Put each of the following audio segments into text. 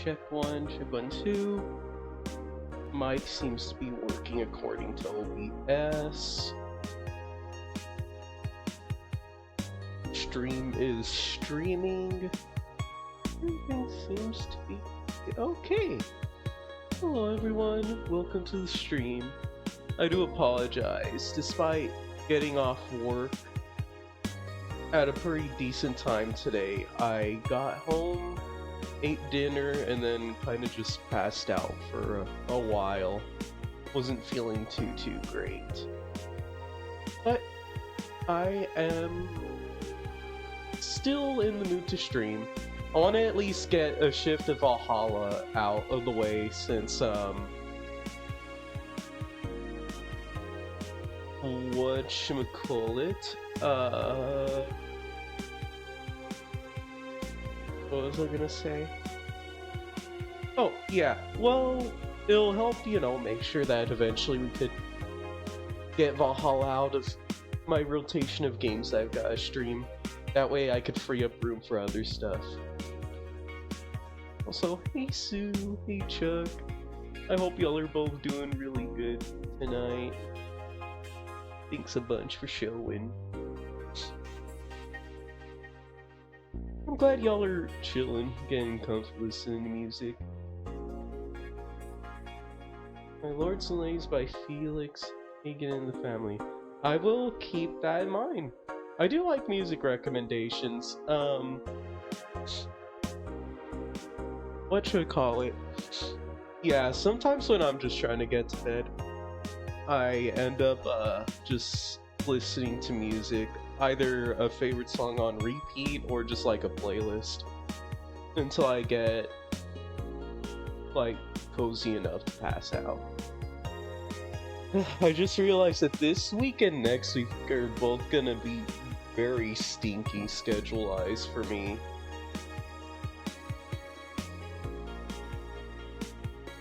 check one, two. Mic seems to be working according to OBS. Stream is streaming. Everything seems to be okay. Hello everyone, welcome to the stream. I do apologize, despite getting off work at a pretty decent time today, I got home, ate dinner, and then kind of just passed out for a while. Wasn't feeling too great. But I am still in the mood to stream. I want to at least get a shift of Valhalla out of the way since, whatchamacallit, what was I gonna say? Oh, yeah, well, it'll help, you know, make sure that eventually we could get Valhalla out of my rotation of games that I've got to stream. That way I could free up room for other stuff. Also, hey Sue, hey Chuck. I hope y'all are both doing really good tonight. Thanks a bunch for showing. I'm glad y'all are chilling, getting comfortable listening to music. My Lords and Ladies by Felix Hagen and the Family. I will keep that in mind. I do like music recommendations. Whatchamacallit? Yeah, sometimes when I'm just trying to get to bed, I end up just listening to music, either a favorite song on repeat or just like a playlist, until I get like cozy enough to pass out. I just realized that this week and next week are both gonna be very stinky schedule-wise for me.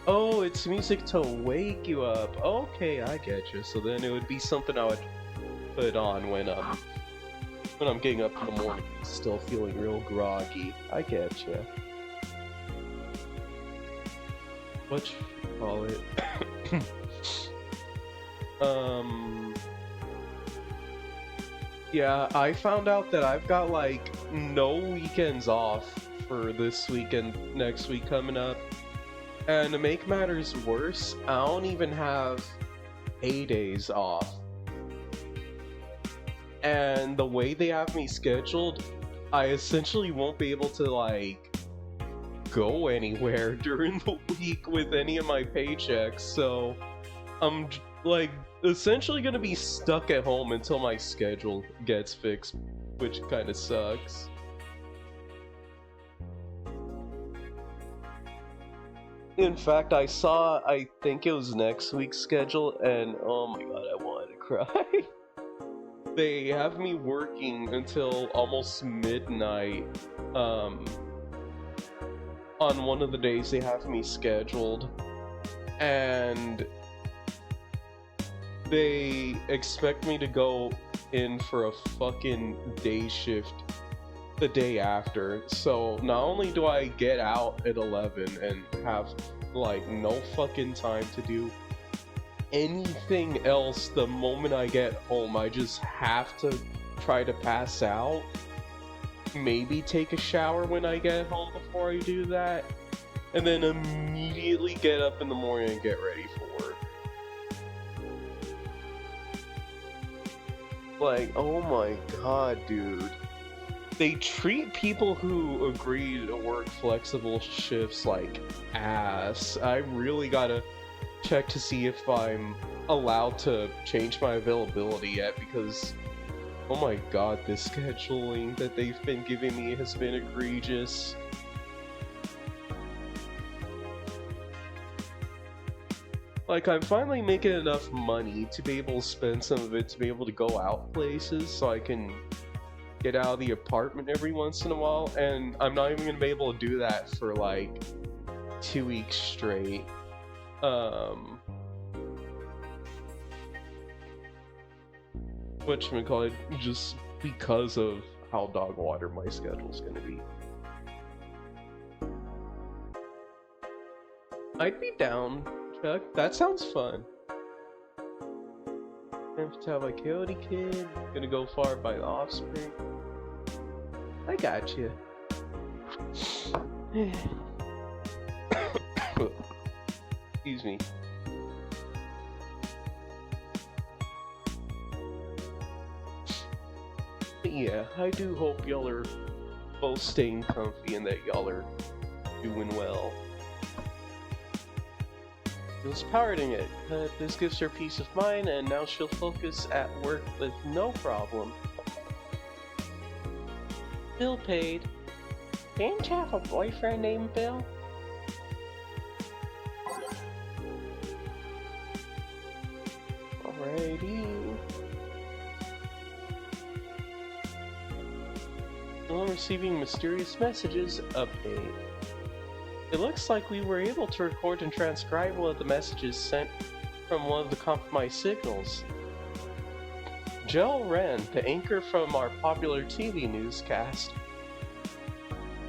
Oh, it's music to wake you up. Okay, I get you. So then it would be something I would put on when I'm getting up in the morning, still feeling real groggy. I get you. Whatchamacallit? Yeah, I found out that I've got like no weekends off for this week and next week coming up. And to make matters worse, I don't even have A-days off. And the way they have me scheduled, I essentially won't be able to, like, go anywhere during the week with any of my paychecks, so I'm, like, essentially gonna be stuck at home until my schedule gets fixed, which kinda sucks. In fact, I think it was next week's schedule, and oh my god, I wanted to cry. They have me working until almost midnight, on one of the days they have me scheduled, and they expect me to go in for a fucking day shift the day after. So not only do I get out at 11 and have like no fucking time to do anything else the moment I get home, I just have to try to pass out, maybe take a shower when I get home before I do that, and then immediately get up in the morning and get ready for work. Like, oh my god, dude. They treat people who agree to work flexible shifts like ass. I really gotta check to see if I'm allowed to change my availability yet, because oh my god, this scheduling that they've been giving me has been egregious. Like, I'm finally making enough money to be able to spend some of it to be able to go out places so I can get out of the apartment every once in a while, and I'm not even gonna be able to do that for like 2 weeks straight. Whatchamacallit, just because of how dog water my schedule's gonna be. I'd be down, Chuck. That sounds fun. Tell by Coyote Kid. Gonna go far by The Offspring. I got you. Excuse me. But yeah, I do hope y'all are both staying comfy and that y'all are doing well. Feels powering it. This gives her peace of mind, and now she'll focus at work with no problem. Bill paid. Didn't you have a boyfriend named Bill? Alrighty. Still receiving mysterious messages. Update. It looks like we were able to record and transcribe one of the messages sent from one of the compromised signals. Joe Wren, the anchor from our popular TV newscast,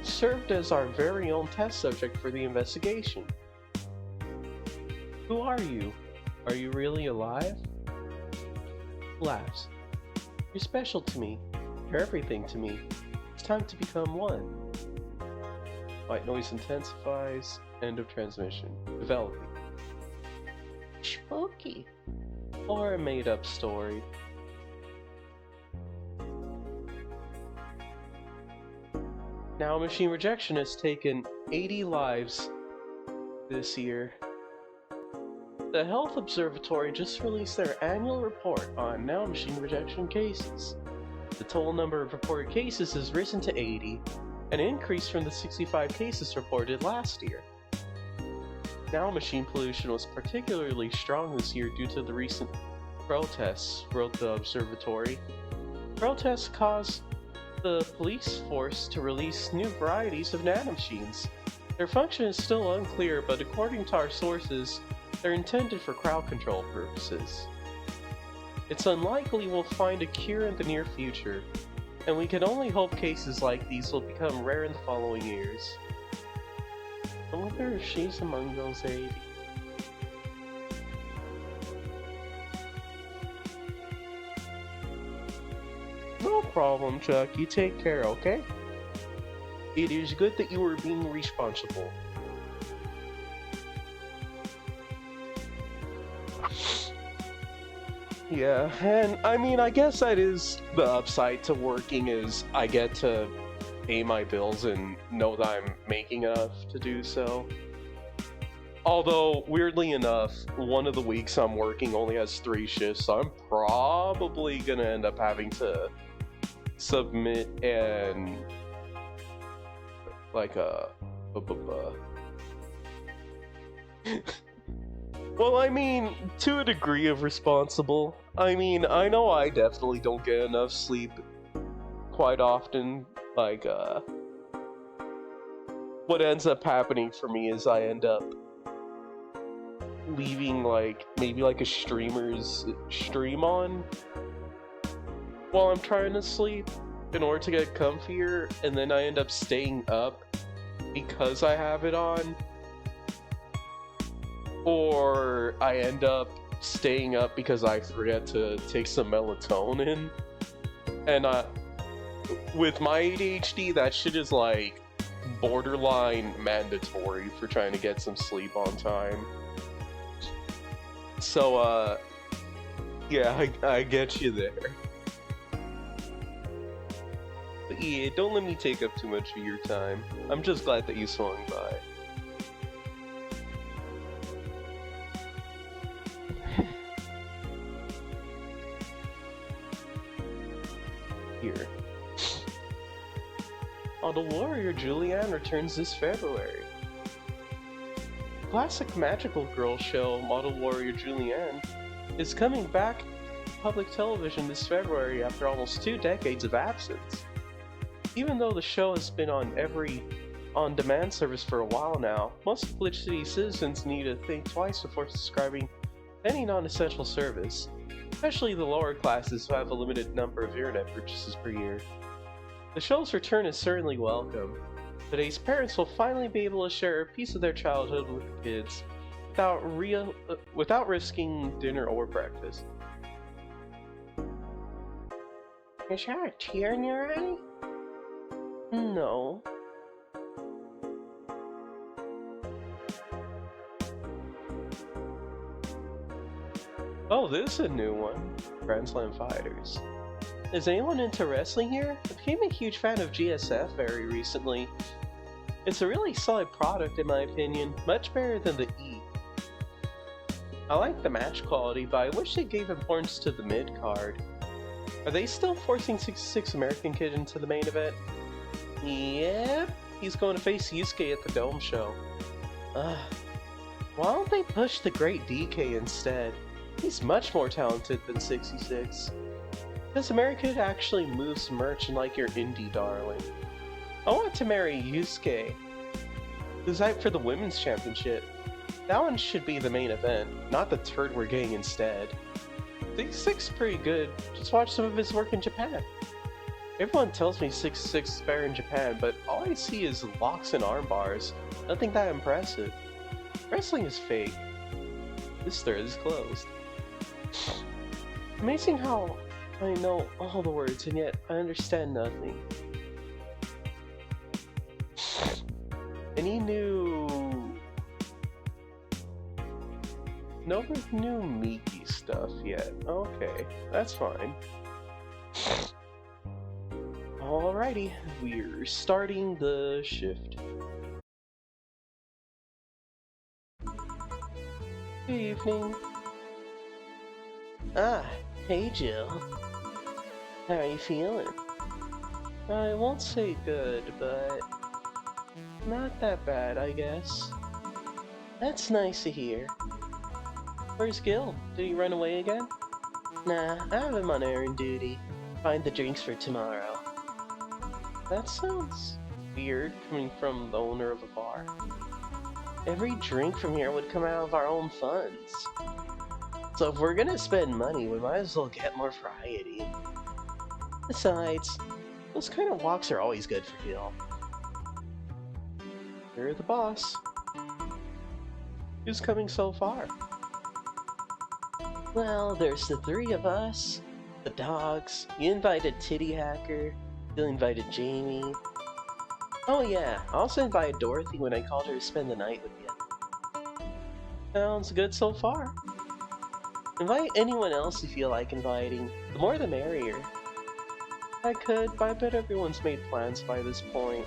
served as our very own test subject for the investigation. Who are you? Are you really alive? Laughs. You're special to me. You're everything to me. It's time to become one. White noise intensifies. End of transmission. Developing. Spooky. Or a made-up story. Now, machine rejection has taken 80 lives this year. The Health Observatory just released their annual report on now machine rejection cases. The total number of reported cases has risen to 80, an increase from the 65 cases reported last year. Now machine pollution was particularly strong this year due to the recent protests, wrote the observatory. Protests caused the police force to release new varieties of nanomachines. Their function is still unclear, but according to our sources, they're intended for crowd control purposes. It's unlikely we'll find a cure in the near future, and we can only hope cases like these will become rare in the following years. I wonder if she's among those 80. No problem, Chuck. You take care, okay? It is good that you are being responsible. Yeah, and I mean, I guess that is the upside to working is I get to pay my bills and know that I'm making enough to do so. Although, weirdly enough, one of the weeks I'm working only has 3 shifts, so I'm probably gonna end up having to submit and like well, I mean, to a degree of responsible. I mean, I know I definitely don't get enough sleep quite often. Like, what ends up happening for me is I end up leaving, like, maybe like a streamer's stream on while I'm trying to sleep in order to get comfier, and then I end up staying up because I have it on. Or I end up staying up because I forget to take some melatonin. And with my ADHD, that shit is like borderline mandatory for trying to get some sleep on time. So, yeah, I get you there. But yeah, don't let me take up too much of your time. I'm just glad that you swung by. Here. Model Warrior Julianne returns this February. Classic magical girl show Model Warrior Julianne is coming back to public television this February after almost 2 decades of absence. Even though the show has been on every on-demand service for a while now, most Glitch City citizens need to think twice before subscribing to any non-essential service, especially the lower classes who have a limited number of internet purchases per year. The show's return is certainly welcome. Today's parents will finally be able to share a piece of their childhood with the kids without risking dinner or breakfast. Is there a tear in your eye? No. Oh, this is a new one. Grand Slam Fighters. Is anyone into wrestling here? I became a huge fan of GSF very recently. It's a really solid product in my opinion, much better than the E. I like the match quality, but I wish they gave importance to the mid-card. Are they still forcing 66 American Kid into the main event? Yep, he's going to face Yusuke at the Dome show. Why don't they push the Great DK instead? He's much more talented than 66. Does America actually moves merch like your indie darling? I want to marry Yusuke. Who's hyped for the Women's Championship? That one should be the main event, not the turd we're getting instead. 66's pretty good, just watch some of his work in Japan. Everyone tells me 66 is better in Japan, but all I see is locks and arm bars. Nothing that impressive. Wrestling is fake. This thread is closed. Amazing how I know all the words and yet I understand nothing. Any new... No new Miki stuff yet. Okay, that's fine. Alrighty, we're starting the shift. Good evening. Ah, hey Jill. How are you feeling? I won't say good, but not that bad, I guess. That's nice to hear. Where's Gil? Did he run away again? Nah, I have him on errand duty. Find the drinks for tomorrow. That sounds weird coming from the owner of a bar. Every drink from here would come out of our own funds. So if we're gonna spend money, we might as well get more variety. Besides, those kind of walks are always good for Gil. You're the boss. Who's coming so far? Well, there's the three of us, the dogs, you invited Titty Hacker, you invited Jamie. Oh yeah, I also invited Dorothy when I called her to spend the night with you. Sounds good so far. Invite anyone else you feel like inviting, the more the merrier. I could, but I bet everyone's made plans by this point.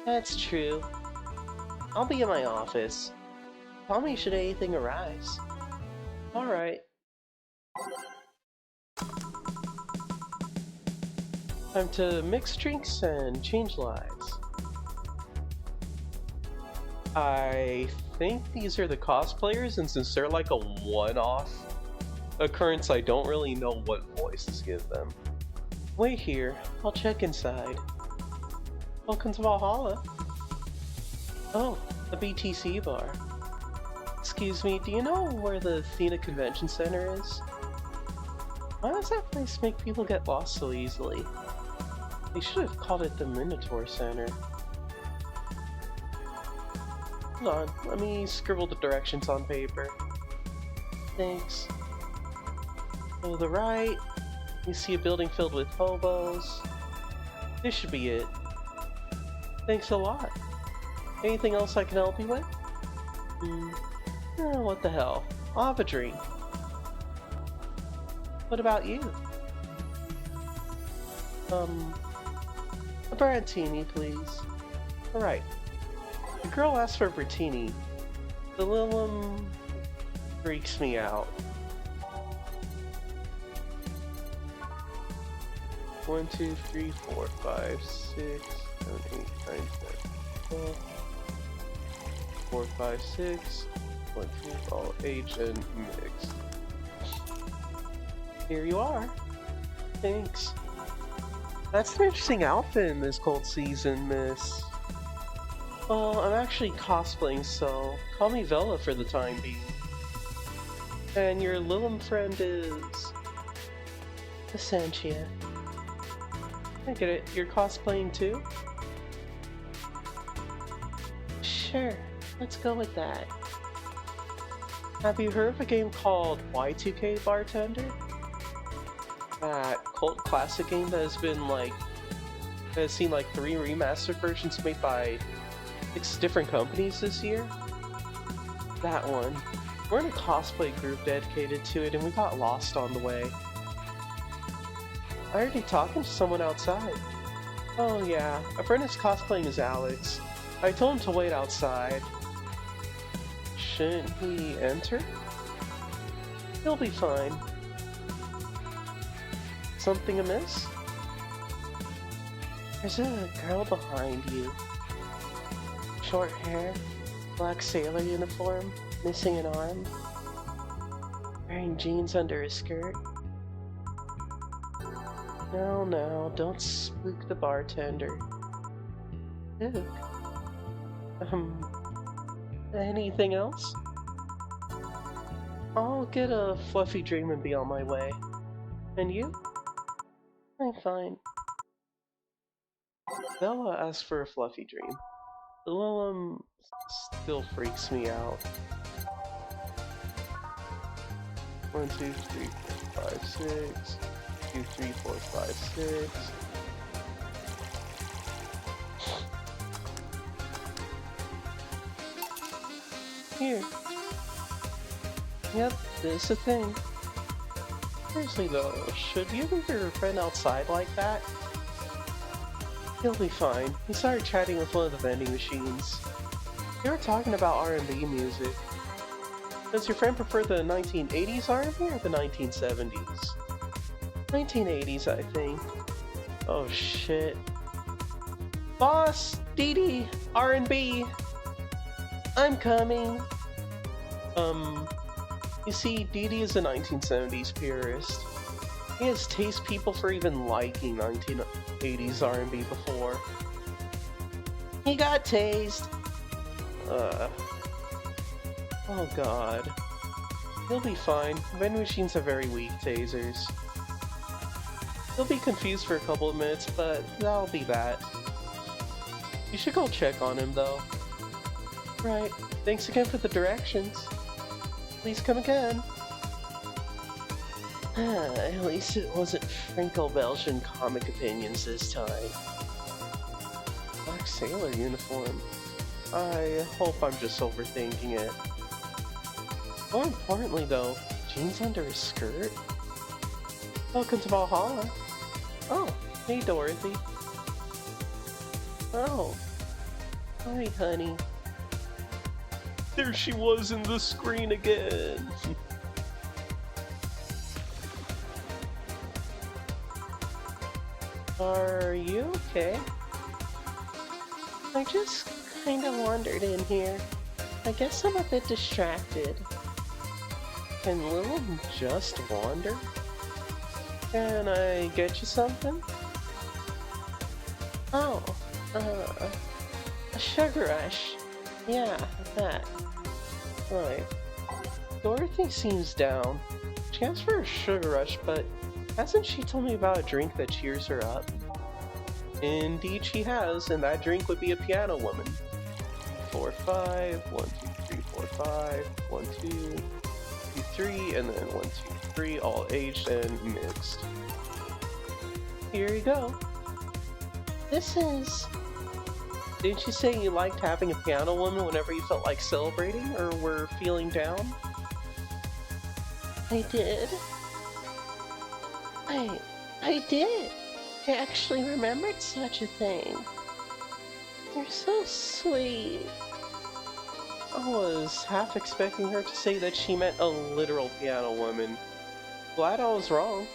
That's true. I'll be in my office. Call me should anything arise. Alright. Time to mix drinks and change lives. I think these are the cosplayers, and since they're like a one-off occurrence, I don't really know what voices give them. Wait here, I'll check inside. Welcome to Valhalla. Oh, the BTC bar. Excuse me, do you know where the Athena Convention Center is? Why does that place make people get lost so easily? They should have called it the Minotaur Center. Hold on, let me scribble the directions on paper. Thanks. Go to the right, you see a building filled with hobos. This should be it. Thanks a lot. Anything else I can help you with? What the hell? I'll have a drink. What about you? A Brantini, please. Alright. The girl asked for a Bertini. The little one freaks me out. 1, 2, 3, 4, 5, 6, 7, 8, 9, 10, 12, 4, 5, 6, 1, 2, all age and mixed. Here you are. Thanks. That's an interesting outfit in this cold season, miss. Well, I'm actually cosplaying, so call me Vela for the time being. And your Lilum friend is... Essentia. I get it. You're cosplaying too? Sure, let's go with that. Have you heard of a game called Y2K Bartender? That cult classic game that has seen like 3 remastered versions made by 6 different companies this year? That one. We're in a cosplay group dedicated to it and we got lost on the way. I heard you talking to someone outside. Oh yeah, a friend is cosplaying as Alex. I told him to wait outside. Shouldn't he enter? He'll be fine. Something amiss? There's a girl behind you. Short hair, black sailor uniform, missing an arm, wearing jeans under a skirt. No, don't spook the bartender. Spook? Anything else? I'll get a fluffy dream and be on my way. And you? I'm fine. Bella asked for a fluffy dream. Though, still freaks me out. 1, 2, 3, 4, 5, 6. 2, 3, 4, 5, 6. Here. Yep, this is the thing. Seriously though, should you leave your friend outside like that? He'll be fine. He started chatting with one of the vending machines. They were talking about R&B music. Does your friend prefer the 1980s R&B or the 1970s? 1980s, I think. Oh shit. Boss! Dee Dee! R&B! I'm coming! You see, Dee Dee is a 1970s purist. He has taste people for even liking 1980s R&B before. He got tased! Oh god. He'll be fine. Vending machines have very weak tasers. He'll be confused for a couple of minutes, but that'll be that. You should go check on him, though. Right. Thanks again for the directions. Please come again. At least it wasn't Franco-Belgian comic opinions this time. Black sailor uniform. I hope I'm just overthinking it. More importantly, though, jeans under a skirt? Welcome to Valhalla. Oh, hey Dorothy. Oh. Hi, honey. There she was in the screen again. Are you okay? I just kinda wandered in here. I guess I'm a bit distracted. Can Lilith just wander? Can I get you something? Oh, a sugar rush. Yeah, that. Right. Dorothy seems down. She asked for a sugar rush, but hasn't she told me about a drink that cheers her up? Indeed she has, and that drink would be a piano woman. 4, 5, 1, 2, 3, 4, 5, 1, 2, 2, 3, and then 1, 2, 3, all aged and mixed. Here you go. This is... Didn't you say you liked having a piano woman whenever you felt like celebrating or were feeling down? I did. I did. I actually remembered such a thing. You're so sweet. I was half expecting her to say that she meant a literal piano woman. Glad I was wrong.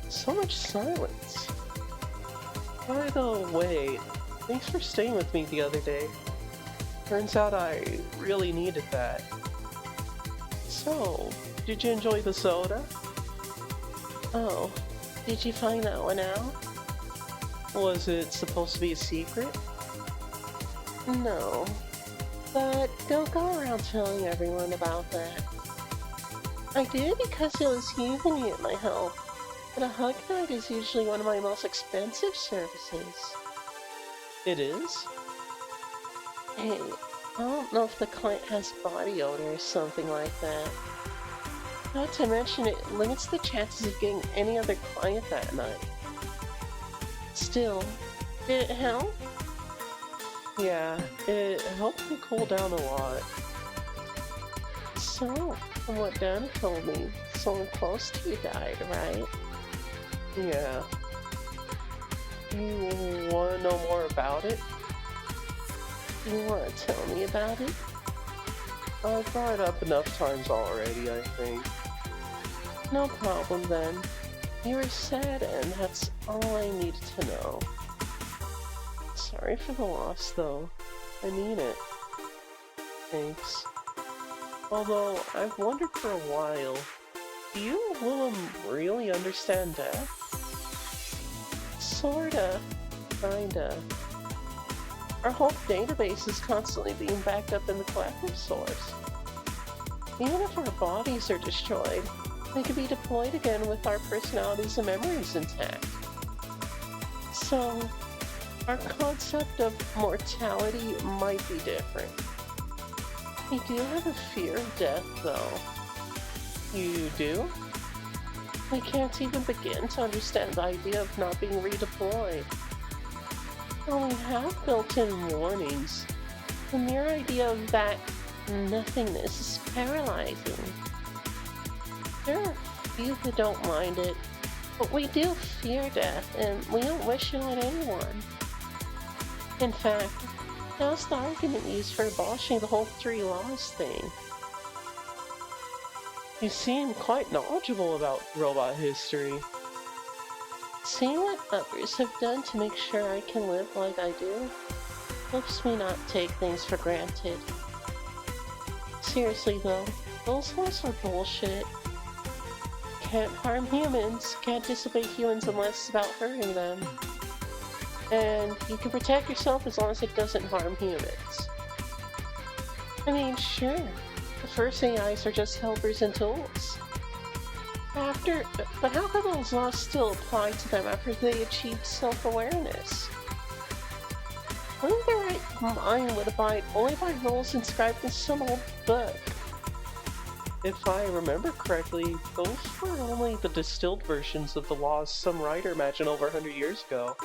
So much silence. By the way, thanks for staying with me the other day. Turns out I really needed that. So, did you enjoy the soda? Oh, did you find that one out? Was it supposed to be a secret? No, but don't go around telling everyone about that. I did because it was you who needed my help. but a hug night is usually one of my most expensive services. It is? Hey, I don't know if the client has body odor or something like that. Not to mention it limits the chances of getting any other client that night. Still, did it help? Yeah, it helped me cool down a lot. So, from what Dan told me, someone close to you died, right? Yeah. You wanna know more about it? You want to tell me about it? I brought it up enough times already, I think. No problem then. You were sad and that's all I needed to know. Sorry for the loss though. I mean it. Thanks. Although, I've wondered for a while, do you and Willem really understand death? Sorta. Kinda. Our whole database is constantly being backed up in the collective source. Even if our bodies are destroyed, they can be deployed again with our personalities and memories intact. So, our concept of mortality might be different. We do have a fear of death, though. You do? I can't even begin to understand the idea of not being redeployed. While we have built-in warnings, the mere idea of that nothingness is paralyzing. There are few who don't mind it, but we do fear death, and we don't wish it on anyone. In fact, that's the argument used for abolishing the whole 3 laws thing. You seem quite knowledgeable about robot history. Seeing what others have done to make sure I can live like I do helps me not take things for granted. Seriously though, those laws are bullshit. Can't harm humans, can't disobey humans unless it's about hurting them. And you can protect yourself as long as it doesn't harm humans. I mean, sure, the first AIs are just helpers and tools. But how come those laws still apply to them after they achieved self-awareness? Who in their right mind would abide only by rules inscribed in some old book? If I remember correctly, those were only the distilled versions of the laws some writer imagined over 100 years ago.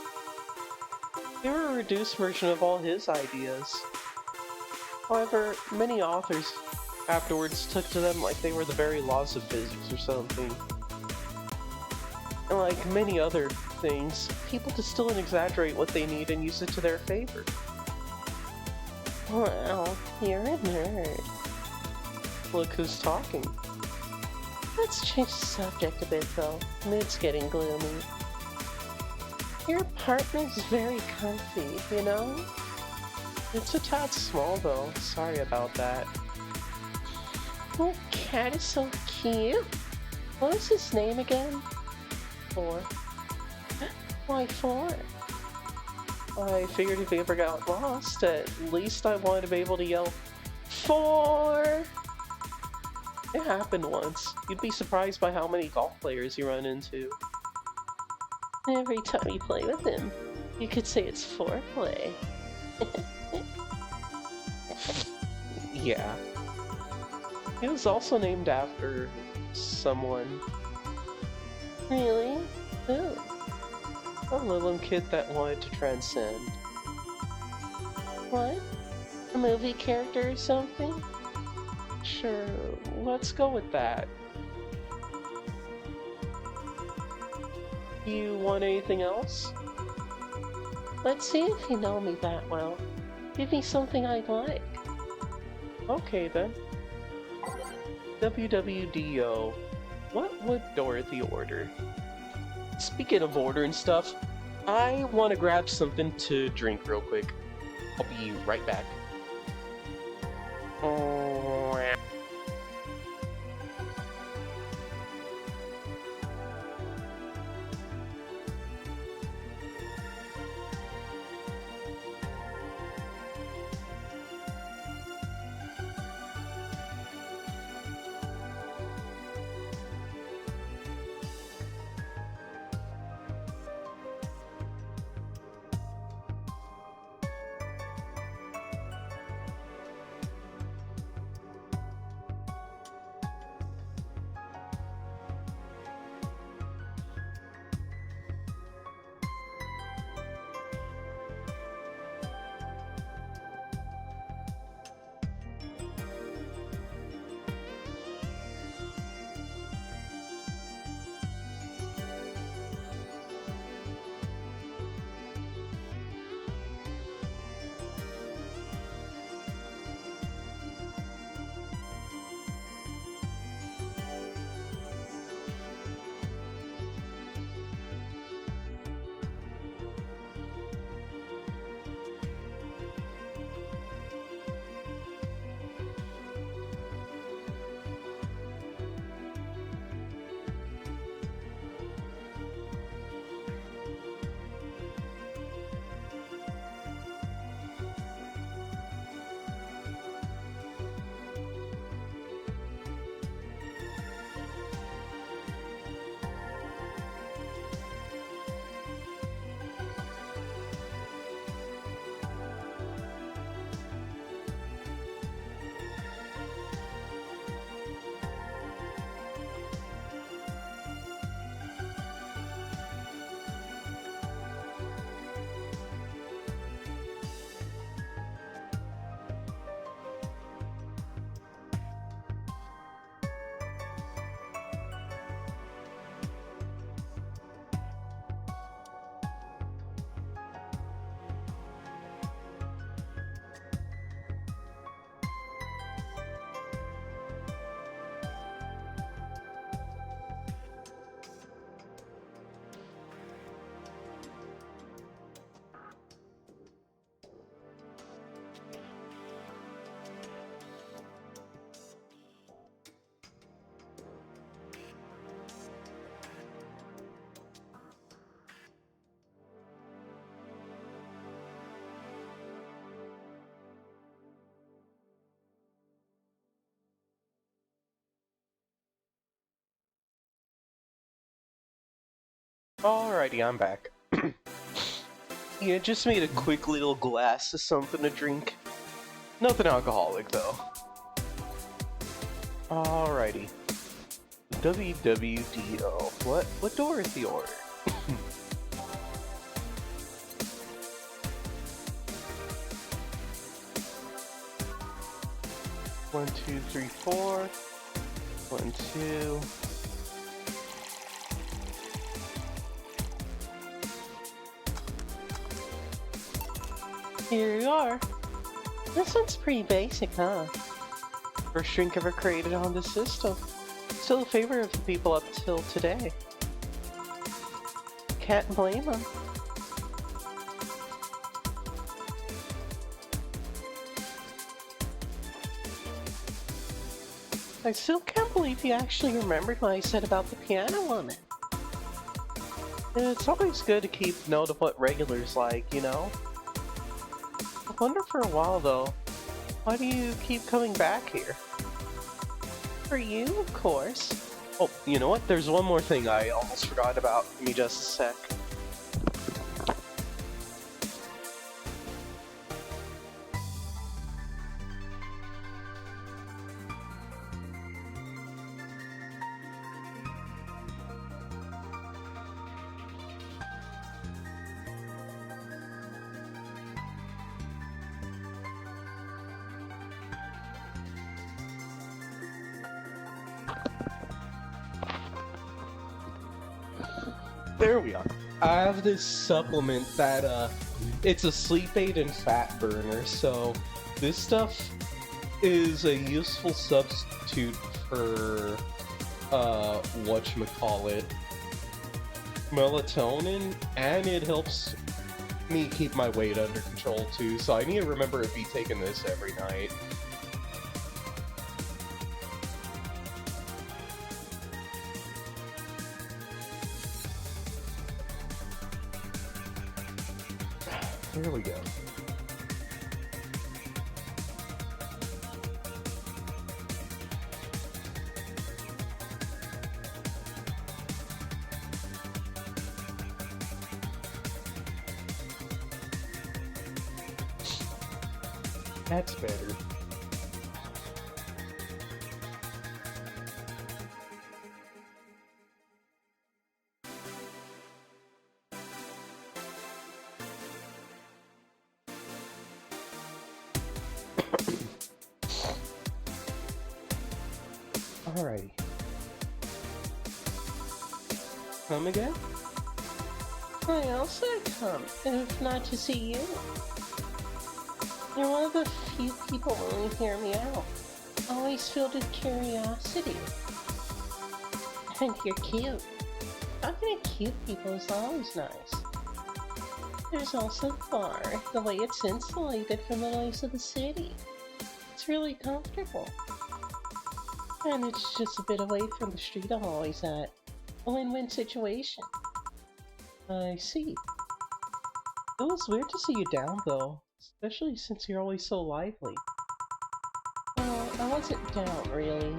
They were a reduced version of all his ideas. However, many authors afterwards took to them like they were the very laws of physics or something. And like many other things, people distill and exaggerate what they need and use it to their favor. Well, you're a nerd. Look who's talking. Let's change the subject a bit though. Mood's getting gloomy. Your apartment's very comfy, you know? It's a tad small though, sorry about that. Oh, cat is so cute. What was his name again? 4. Why 4? I figured if he ever got lost, at least I wanted to be able to yell, 4! It happened once. You'd be surprised by how many golf players you run into. Every time you play with him, you could say it's foreplay. Yeah. He was also named after someone. Really? Who? A Lilum kid that wanted to transcend. What? A movie character or something? Sure, let's go with that. You want anything else? Let's see if you know me that well. Give me something I'd like. Okay then. WWDO. What would Dorothy order? Speaking of ordering stuff, I want to grab something to drink real quick. I'll be right back. Alrighty, I'm back. Yeah, just made a quick little glass of something to drink. Nothing alcoholic, though. Alrighty. WWDO. What Dorothy order? One, two, three, four. 1, 2. Here you are. This one's pretty basic, huh? First drink ever created on this system. Still a favorite of the people up till today. Can't blame them. I still can't believe you actually remembered what I said about the piano woman. It's always good to keep note of what regulars like, you know? I wonder for a while though, why do you keep coming back here? For you, of course. Oh, you know what? There's one more thing I almost forgot about. Give me just a sec. There we are. I have this supplement that, it's a sleep aid and fat burner, so this stuff is a useful substitute for, whatchamacallit, melatonin, and it helps me keep my weight under control too, so I need to remember to be taking this every night. There we go. That's better. Alrighty. Come again? Why else would I come, if not to see you? You're one of the few people willing to hear me out. Always filled with curiosity. And you're cute. Talking to cute people is always nice. There's also the bar, the way it's insulated from the noise of the city. It's really comfortable. And it's just a bit away from the street I'm always at. A win-win situation. I see. It was weird to see you down, though. Especially since you're always so lively. Well, I wasn't down, really.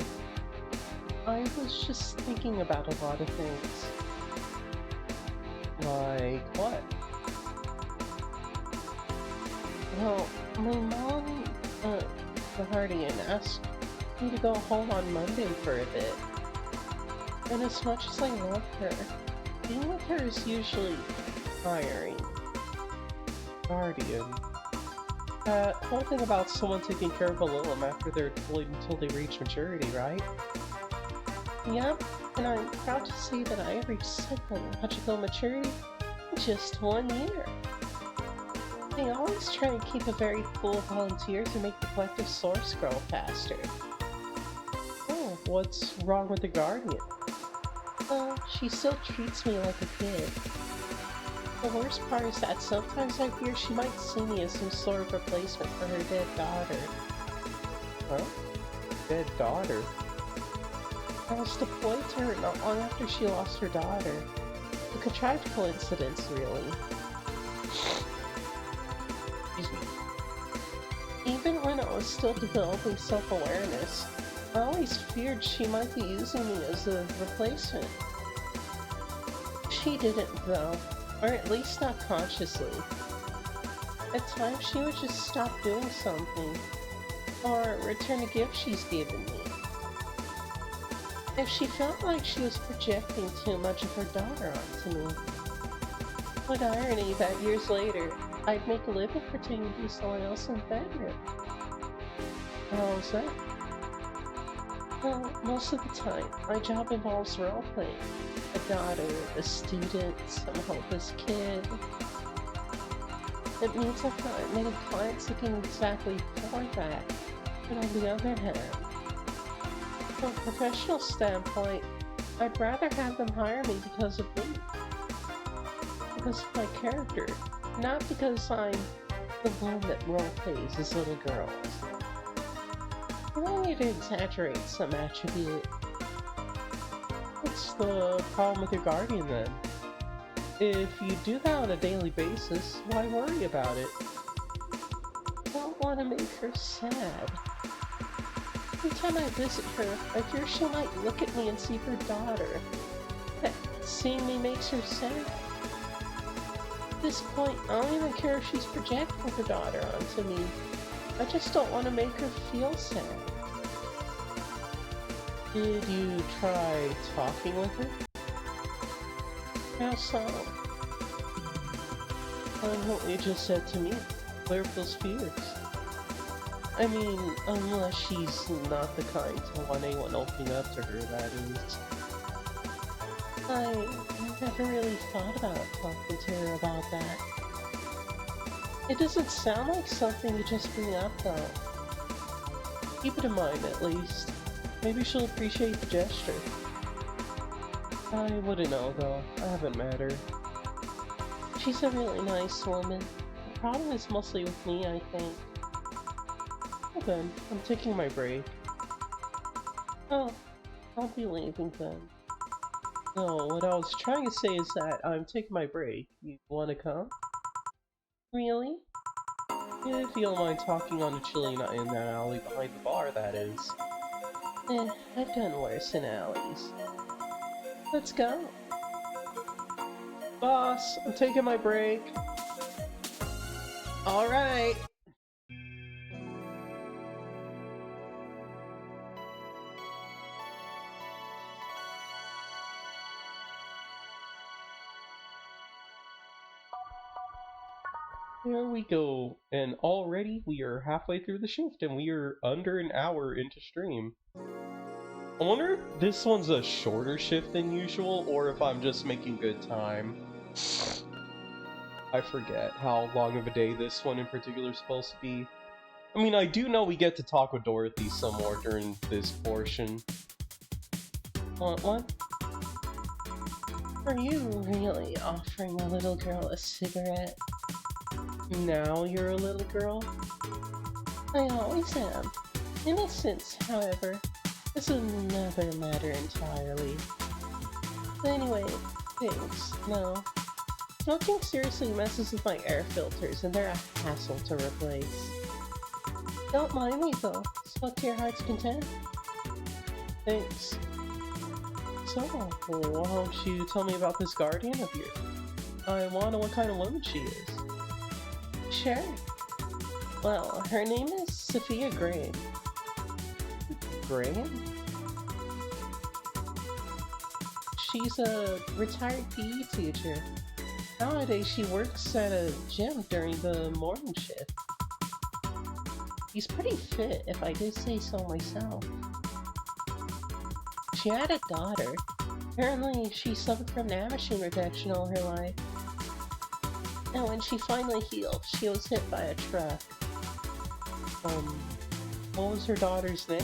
I was just thinking about a lot of things. Like what? Well, my mom, the guardian, asked me to go home on Monday for a bit. And as much as I love her, being with her is usually tiring. Guardian. That whole thing about someone taking care of a Lilim after they're deployed until they reach maturity, right? Yep, and I'm proud to say that I reached psychological maturity in just 1 year. They always try to keep a very full of volunteers and make the collective source grow faster. Oh, what's wrong with the Guardian? Well, she still treats me like a kid. The worst part is that sometimes I fear she might see me as some sort of replacement for her dead daughter. Huh? Dead daughter? I was deployed to her not long after she lost her daughter. A contrived coincidence, really. Excuse me. Even when I was still developing self-awareness, I always feared she might be using me as a replacement. She didn't, though. Or at least not consciously. At times, she would just stop doing something, or return a gift she's given me. If she felt like she was projecting too much of her daughter onto me. What irony that years later, I'd make a living pretending to be someone else in the bedroom. How was that? Well, most of the time, my job involves role-playing. A daughter, a student, some hopeless kid. It means I've got many clients looking exactly for that. But on the other hand, from a professional standpoint, I'd rather have them hire me because of me. Because of my character, not because I'm the one that role-plays as little girls. You don't need to exaggerate some attribute. What's the problem with your guardian then? If you do that on a daily basis, why worry about it? I don't want to make her sad. Every time I visit her, I fear she might look at me and see her daughter. That seeing me makes her sad. At this point, I don't even care if she's projecting her daughter onto me. I just don't want to make her feel sad. Did you try talking with her? How so? What you just said to me. Clear up those fears. I mean, unless she's not the kind to want anyone opening up to her, that is. I never really thought about talking to her about that. It doesn't sound like something you just bring up, though. Keep it in mind, at least. Maybe she'll appreciate the gesture. I wouldn't know, though. I haven't met her. She's a really nice woman. The problem is mostly with me, I think. Well then, I'm taking my break. Oh, I'll be leaving then. No, what I was trying to say is that I'm taking my break. You wanna come? Really? If you don't mind talking on a chilly night in that alley behind the bar, that is. I've done worse in alleys. Let's go. Boss, I'm taking my break. Alright. Here we go, and already we are halfway through the shift, and we are under an hour into stream. I wonder if this one's a shorter shift than usual, or if I'm just making good time. I forget how long of a day this one in particular is supposed to be. I mean, I do know we get to talk with Dorothy some more during this portion. Want one? Are you really offering a little girl a cigarette? Now you're a little girl? I always am. Innocence, however, is another matter entirely. Anyway, thanks. No. Smoking seriously messes with my air filters, and they're a hassle to replace. Don't mind me, though. Smoke to your heart's content. Thanks. So, why don't you tell me about this guardian of yours? I want to know what kind of woman she is. Sure. Well, her name is Sophia Graham. Graham? She's a retired PE teacher. Nowadays she works at a gym during the morning shift. She's pretty fit, if I do say so myself. She had a daughter. Apparently she suffered from navition rejection all her life. And when she finally healed, she was hit by a truck. What was her daughter's name?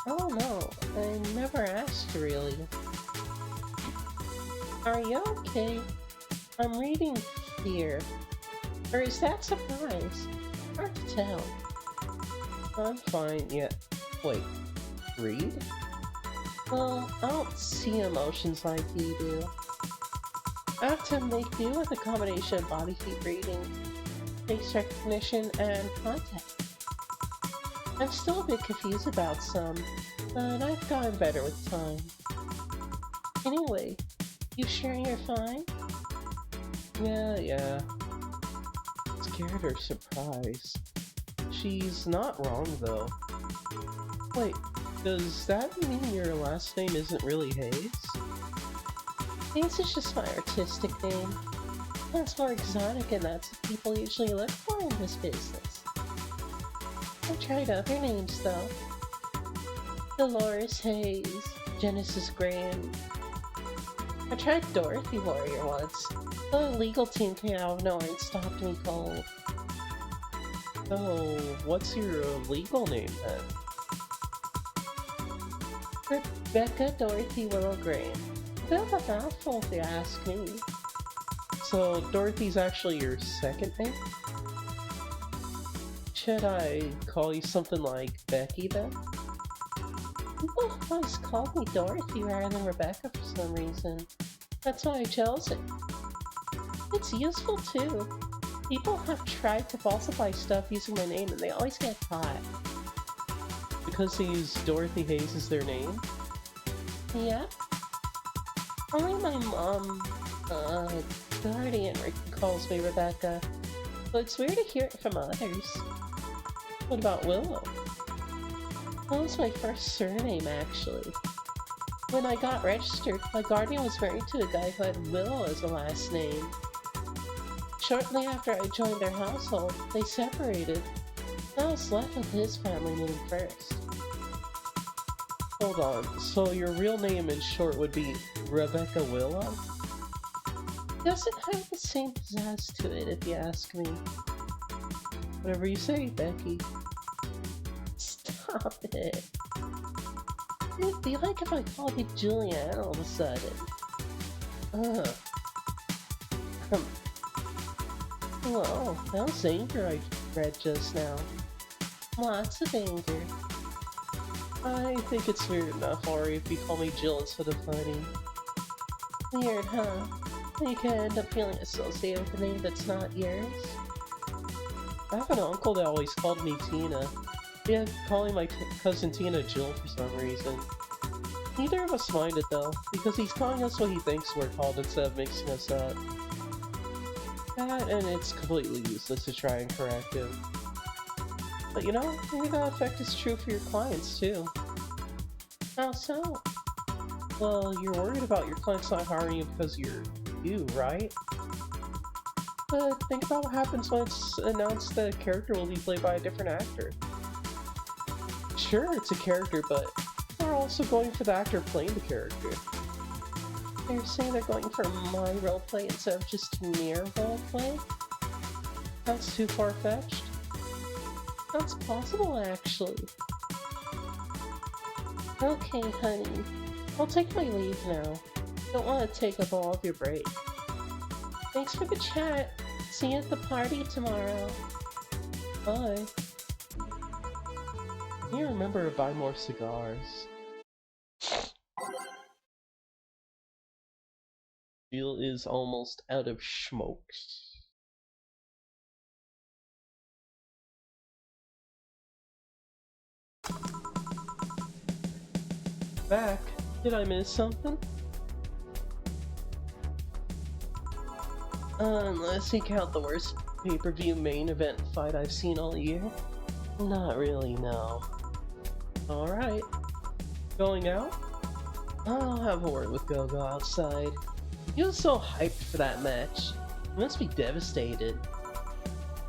I don't know. I never asked, really. Are you okay? I'm reading fear. Or is that surprise? Hard to tell. I'm fine, yeah. Wait, read? Well, I don't see emotions like you do. I have to make do with a combination of body heat reading, face recognition, and contact. I'm still a bit confused about some, but I've gotten better with time. Anyway, You sure you're fine? Yeah. Scared or surprised? She's not wrong, though. Wait, does that mean your last name isn't really Hayes? Hayes is just my artistic name. That's more exotic and that's what people usually look for in this business. I've tried other names though. Dolores Hayes, Genesis Graham. I tried Dorothy Warrior once. The legal team came out of nowhere and stopped me cold. So, what's your legal name then? Rebecca Dorothy Willow Graham. A bit of a mouthful if you ask me. So, Dorothy's actually your second name? Should I call you something like Becky then? People have always called me Dorothy rather than Rebecca for some reason. That's why I chose it. It's useful too. People have tried to falsify stuff using my name and they always get caught. Because they use Dorothy Hayes as their name? Yeah. Only my mom, guardian calls me Rebecca. But it's weird to hear it from others. What about Willow? Willow's my first surname, actually. When I got registered, my guardian was married to a guy who had Willow as a last name. Shortly after I joined their household, they separated. I was left with his family name first. Hold on, so your real name in short would be Rebecca Willow? Doesn't have the same pizzazz to it, if you ask me. Whatever you say, Becky. Stop it. It'd be like if I called you Julianne all of a sudden. Ugh. Whoa, that was anger I read just now. Lots of anger. I think it's weird enough, Ori, if you call me Jill instead of Honey. Weird, huh? You can end up feeling associated with a name that's not yours. I have an uncle that always called me Tina. Yeah, calling my cousin Tina Jill for some reason. Neither of us mind it though, because he's calling us what he thinks we're called instead of mixing us up. That, and it's completely useless to try and correct him. But you know, maybe that effect is true for your clients too. How so? Well, you're worried about your clients not hiring you because you're you, right? But think about what happens when it's announced that a character will be played by a different actor. Sure, it's a character, but they're also going for the actor playing the character. They're saying they're going for my roleplay instead of just mere roleplay? That's too far-fetched. That's possible, actually. Okay, honey. I'll take my leave now. Don't want to take up all of your break. Thanks for the chat. See you at the party tomorrow. Bye. You remember to buy more cigars. Jill is almost out of smokes. Back. Did I miss something? Unless you count the worst pay-per-view main event fight I've seen all year. Not really, no. Alright. Going out? I'll have a word with Gogo outside. He was so hyped for that match. He must be devastated.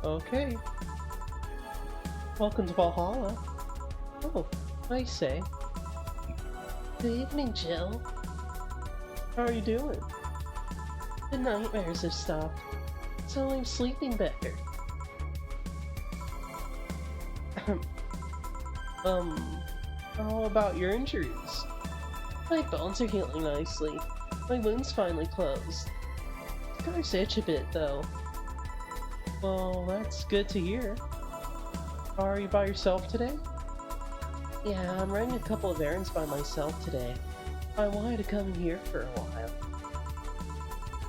Okay. Welcome to Valhalla. Oh, I say. Good evening, Jill. How are you doing? The nightmares have stopped, so I'm sleeping better. How about your injuries? My bones are healing nicely. My wound's finally closed. Scars itch a bit, though. Well, that's good to hear. Are you by yourself today? Yeah, I'm running a couple of errands by myself today. I wanted to come here for a while.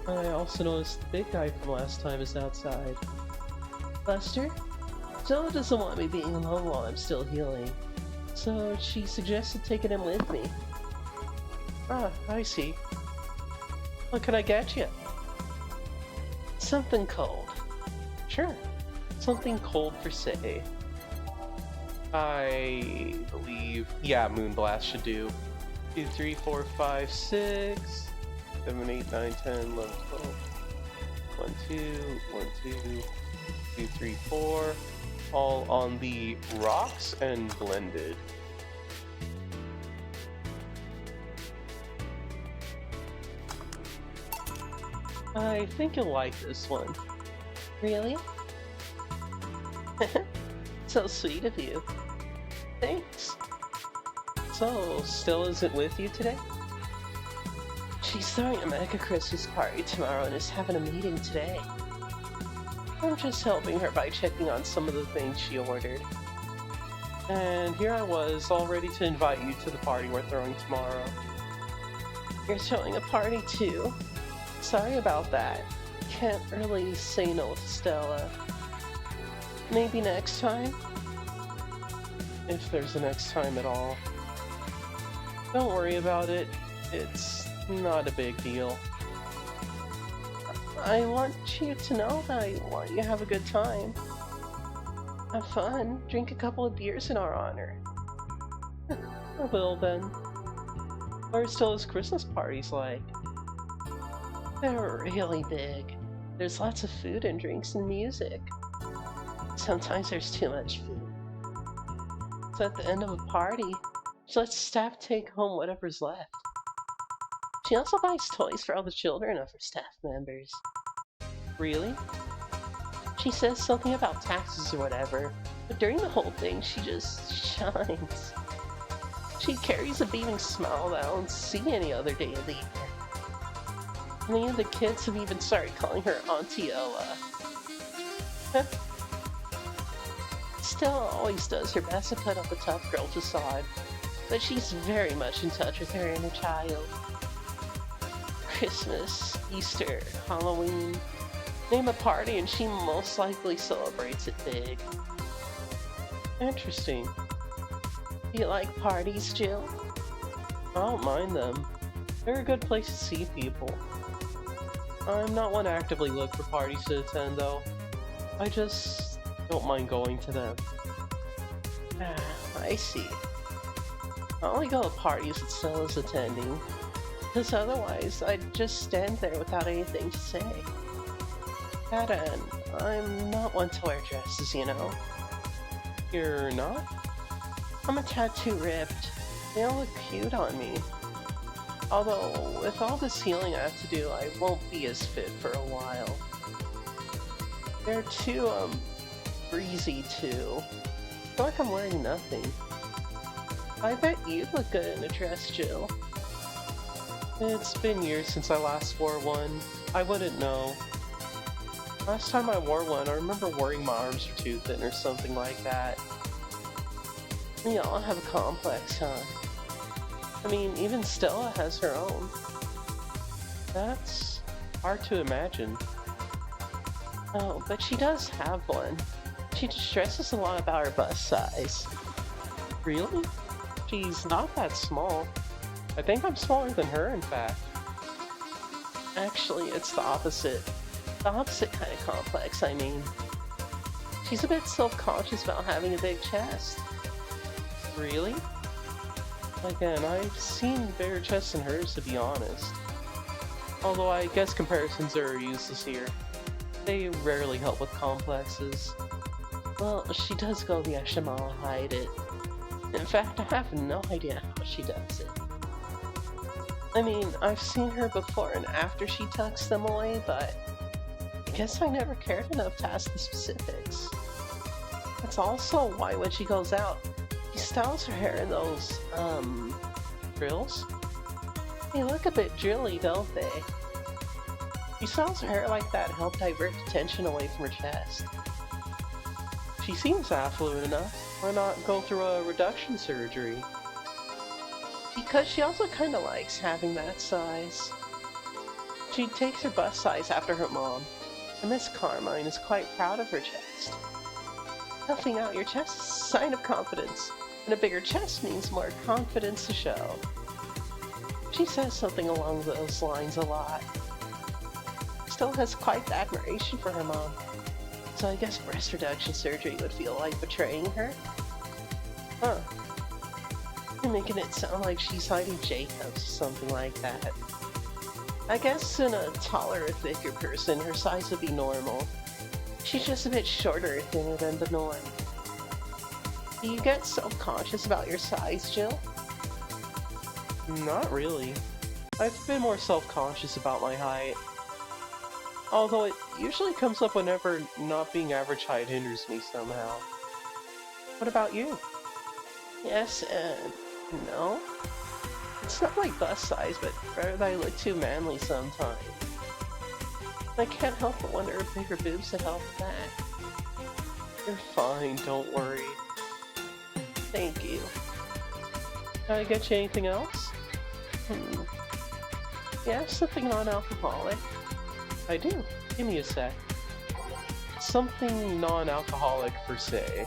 I also noticed the big guy from last time is outside. Buster? Jill doesn't want me being alone while I'm still healing, so she suggested taking him with me. Ah, I see. What can I get you? Something cold. Sure. Something cold for say. I believe, yeah, Moonblast should do. 2, 3, 4, 5, 6, 7, 8, 9, 10, 11, 12. 1, 2, 1, 2, 2, 3, 4. All on the rocks and blended. I think you'll like this one. Really? So sweet of you. Thanks. So, Stella isn't with you today? She's throwing a mega Christmas party tomorrow and is having a meeting today. I'm just helping her by checking on some of the things she ordered. And here I was, all ready to invite you to the party we're throwing tomorrow. You're throwing a party too? Sorry about that. Can't really say no to Stella. Maybe next time? If there's a next time at all. Don't worry about it. It's not a big deal. I want you to know that I want you to have a good time. Have fun. Drink a couple of beers in our honor. I will then. What are Stella's Christmas parties like? They're really big. There's lots of food and drinks and music. Sometimes there's too much food. So at the end of a party, she lets staff take home whatever's left. She also buys toys for all the children of her staff members. Really? She says something about taxes or whatever, but during the whole thing she just shines. She carries a beaming smile that I don't see any other day of the year. Many of the kids have even started calling her Auntie Oa. Stella always does her best to put up a tough girl facade, but she's very much in touch with her inner child. Christmas, Easter, Halloween, name a party and she most likely celebrates it big. Interesting. Do you like parties, Jill? I don't mind them. They're a good place to see people. I'm not one to actively look for parties to attend, though. I just don't mind going to them. Ah, I see. I only go to parties that Stella's attending, because otherwise I'd just stand there without anything to say. That and I'm not one to wear dresses, you know. You're not? I'm a tattoo ripped. They all look cute on me. Although, with all this healing I have to do, I won't be as fit for a while. They're too, breezy too. I feel like I'm wearing nothing. I bet you'd look good in a dress, Jill. It's been years since I last wore one. I wouldn't know. Last time I wore one, I remember worrying my arms were too thin or something like that. We all have a complex, huh? I mean, even Stella has her own. That's hard to imagine. Oh, but she does have one. She just stresses a lot about her bust size. Really? She's not that small. I think I'm smaller than her, in fact. Actually, it's the opposite. The opposite kind of complex, I mean. She's a bit self-conscious about having a big chest. Really? Again, I've seen bigger chests than hers, to be honest. Although I guess comparisons are useless here. They rarely help with complexes. Well, she does go the extra mile to hide it. In fact, I have no idea how she does it. I mean, I've seen her before and after she tucks them away, but I guess I never cared enough to ask the specifics. That's also why when she goes out, she styles her hair in those, Frills? they look a bit drilly, don't they? She styles her hair like that to help divert attention away from her chest. She seems affluent enough. Why not go through a reduction surgery? Because she also kinda likes having that size. She takes her bust size after her mom, and Miss Carmine is quite proud of her chest. Puffing out your chest is a sign of confidence, and a bigger chest means more confidence to show. She says something along those lines a lot. still has quite the admiration for her mom. So I guess breast reduction surgery would feel like betraying her? Huh. You're making it sound like she's hiding Jacobs or something like that. I guess in a taller or thicker person, her size would be normal. She's just a bit shorter or thinner than the norm. Do you get self-conscious about your size, Jill? Not really. I've been more self-conscious about my height. Although it usually comes up whenever not being average height hinders me somehow. What about you? Yes and no. It's not like bust size, but rather that I look too manly sometimes. I can't help but wonder if bigger boobs would help with that. You're fine, don't worry. Thank you. Can I get you anything else? Yeah, something non-alcoholic. I do. Give me a sec. Something non-alcoholic per se.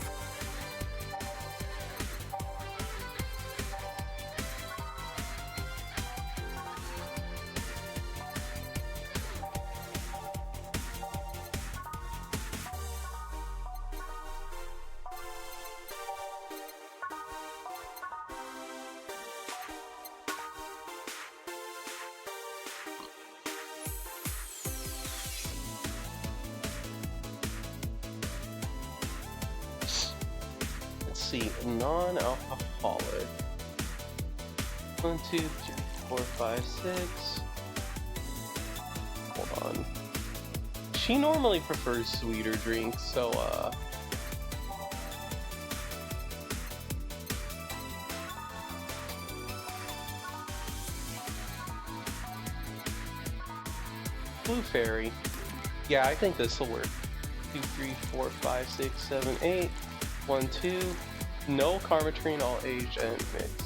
See, non-alcoholic. 1, 2, 3, 4, 5, 6. Hold on. She normally prefers sweeter drinks, so Blue Fairy. Yeah, I think this will work. 2, 3, 4, 5, 6, 7, 8. 1, 2. No Karmatrine, all aged and mixed.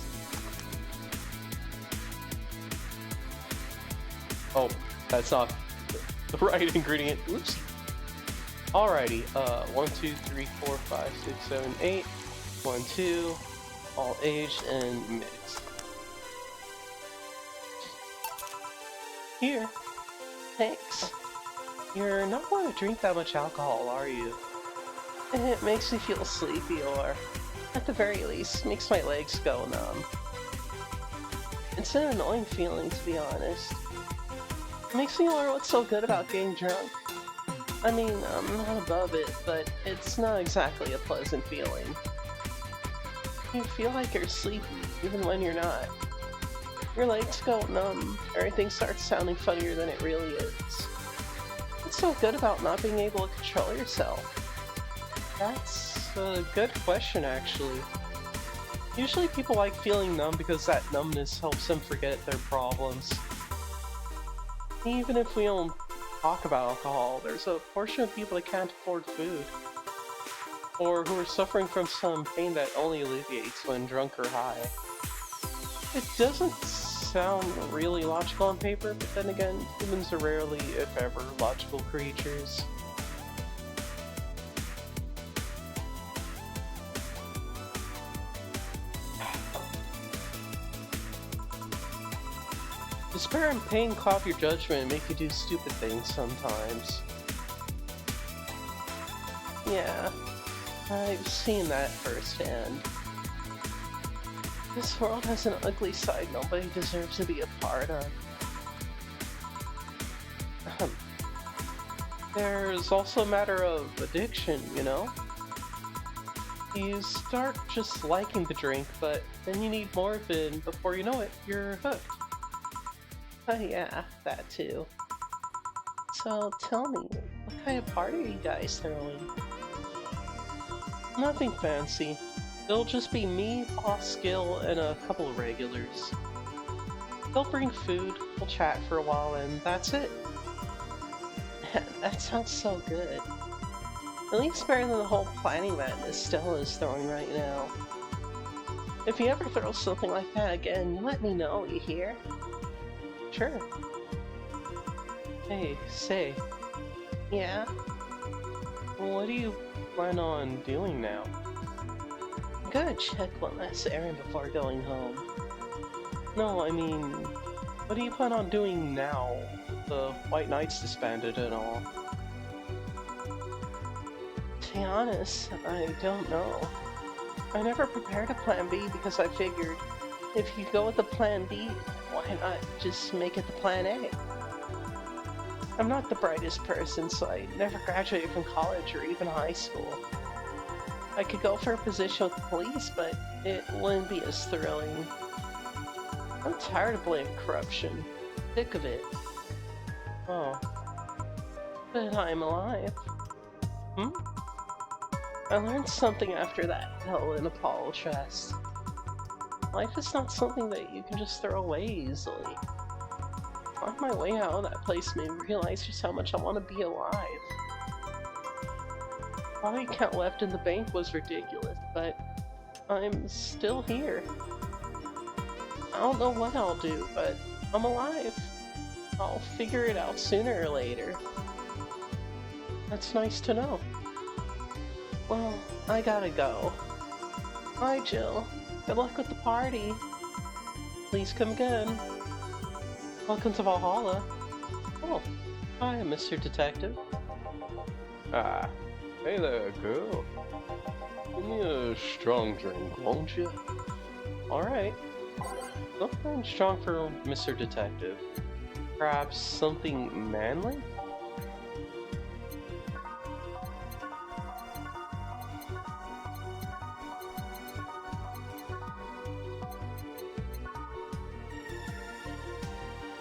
Oh, that's not the right ingredient. Oops. Alrighty, 1, 2, 3, 4, 5, 6, 7, 8. 1, 2. All aged and mixed. Here. Thanks. You're not going to drink that much alcohol, are you? It makes me feel sleepy, or at the very least, makes my legs go numb. It's an annoying feeling, to be honest. It makes me wonder what's so good about getting drunk. I mean, I'm not above it, but it's not exactly a pleasant feeling. You feel like you're sleepy, even when you're not. Your legs go numb, everything starts sounding funnier than it really is. What's so good about not being able to control yourself? That's a good question, actually. Usually people like feeling numb because that numbness helps them forget their problems. Even if we don't talk about alcohol, there's a portion of people that can't afford food. Or who are suffering from some pain that only alleviates when drunk or high. It doesn't sound really logical on paper, but then again, humans are rarely, if ever, logical creatures. Despair and pain cloud your judgment and make you do stupid things sometimes. Yeah, I've seen that firsthand. This world has an ugly side nobody deserves to be a part of. There's also a matter of addiction, you know? You start just liking the drink, but then you need more of it, and before you know it, you're hooked. Yeah, that too. So tell me, what kind of party are you guys throwing? Nothing fancy. It'll just be me, Boss Skill, and a couple of regulars. They'll bring food, we'll chat for a while, and that's it. That sounds so good. At least better than the whole planning madness Stella is throwing right now. If you ever throw something like that again, let me know, you hear? Sure. Hey, say. Yeah? What do you plan on doing now? I'm gonna check one last errand before going home. No, I mean, what do you plan on doing now? the White Knights disbanded and all. To be honest, I don't know. I never prepared a plan B because I figured if you go with the plan B, why not just make it the plan A? I'm not the brightest person, so I never graduated from college or even high school. I could go for a position with the police, but it wouldn't be as thrilling. I'm tired of blaming corruption. Sick of it. Oh. But I'm alive. I learned something after that hell in Apollo chest. Life is not something that you can just throw away easily. On my way out of that place made me realize just how much I want to be alive. All the account left in the bank was ridiculous, but I'm still here. I don't know what I'll do, but I'm alive. I'll figure it out sooner or later. That's nice to know. Well, I gotta go. Bye, Jill. Good luck with the party. Please come again. Welcome to Valhalla. Oh, hi, Mr. Detective. Ah, hey there, girl. Give me a strong drink, won't you? Alright. Nothing strong for Mr. Detective. Perhaps something manly?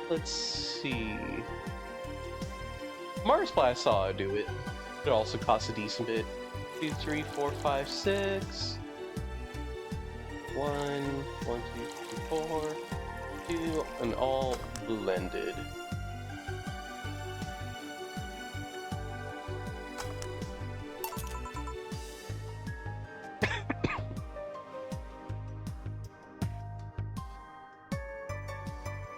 Let's see. Mars Blast saw it do it. It also costs a decent bit. 2, 3, 4, 5, 6. 1, 1, 2, 3, 4, 2, and all blended.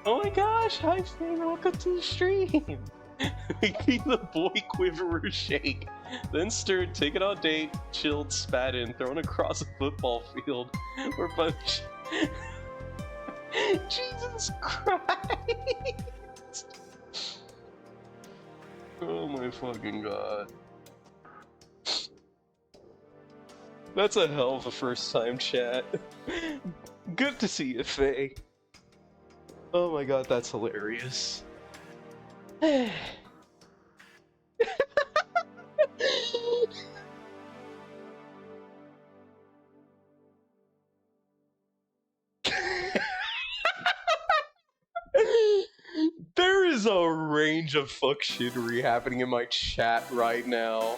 Oh my gosh, hi Fang, welcome to the stream! Making the boy quiver shake, then stirred, taken on date, chilled, spat in, thrown across a football field, or bunch. Jesus Christ! Oh my fucking god. That's a hell of a first time chat. Good to see you, Faye. Oh my god, that's hilarious. There is a range of fuck shittery happening in my chat right now.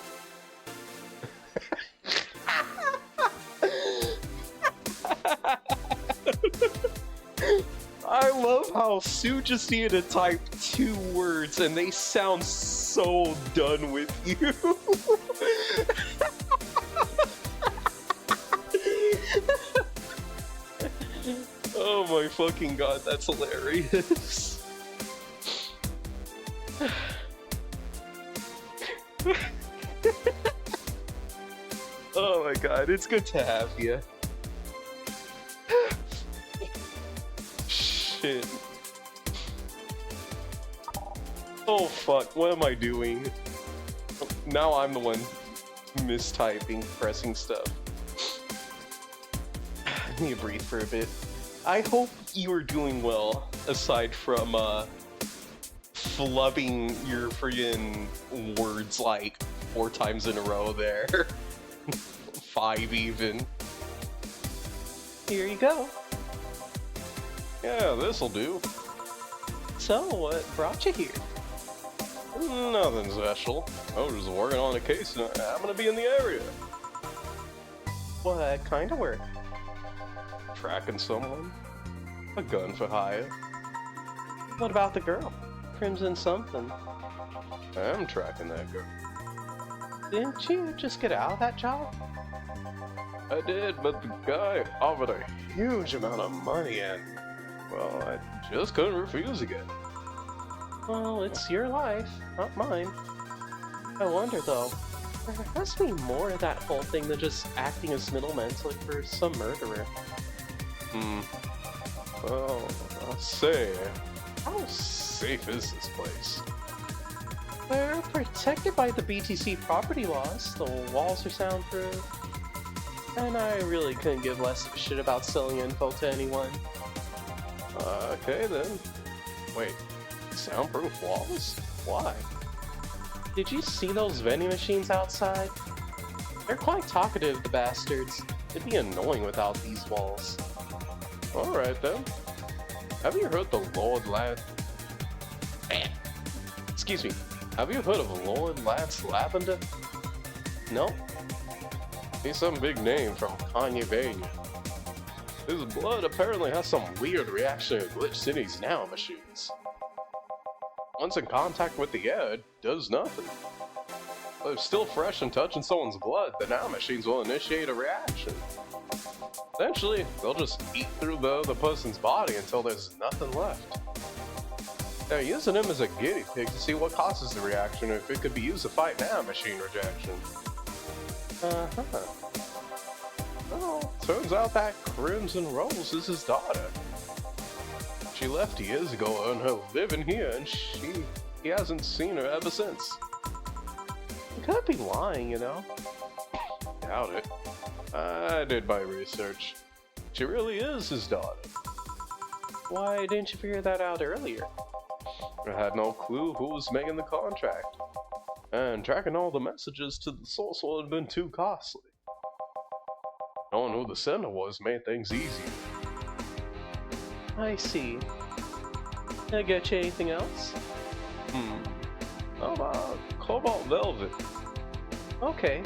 I love how Sue just needed to type 2 words and they sound so done with you. Oh my fucking god, that's hilarious. Oh my god, it's good to have you. Shit. Oh fuck, what am I doing? Now I'm the one mistyping, pressing stuff. I need to breathe for a bit. I hope you are doing well, aside from flubbing your friggin' words like 4 times in a row there. 5 even. Here you go. Yeah, this'll do. So, what brought you here? Nothing special. I was just working on a case and I'm gonna be in the area. What kind of work? Tracking someone. A gun for hire. What about the girl? Crimson something. I am tracking that girl. Didn't you just get out of that job? I did, but the guy offered a huge amount of money and, well, I just couldn't refuse again. Well, it's your life, not mine. I wonder though, there has to be more of that whole thing than just acting as middlemen to look for some murderer. Well, I'll say, How safe is this place? We're protected by the BTC property laws. The walls are soundproof. And I really couldn't give less of a shit about selling info to anyone. Okay then. Wait, soundproof walls? Why? Did you see those vending machines outside? They're quite talkative, the bastards. It'd be annoying without these walls. Alright then. Have you heard the Lord Lance... Excuse me. Have you heard of Lord Lance Lavender? Nope. He's some big name from Kanye Vania. His blood apparently has some weird reaction to glitched in his nanomachines. Once in contact with the air, it does nothing. But if still fresh and touching someone's blood, the nanomachines will initiate a reaction. Eventually, they'll just eat through the other person's body until there's nothing left. They're using him as a guinea pig to see what causes the reaction, or if it could be used to fight nanomachine rejection. Well, turns out that Crimson Rose is his daughter. She left years ago to earn her living here, and he hasn't seen her ever since. You could be lying, you know? Doubt it. I did my research. She really is his daughter. Why didn't you figure that out earlier? I had no clue who was making the contract, and tracking all the messages to the source would have been too costly. Knowing who the sender was made things easier. I see. Can I get you anything else? How about Cobalt Velvet? Okay.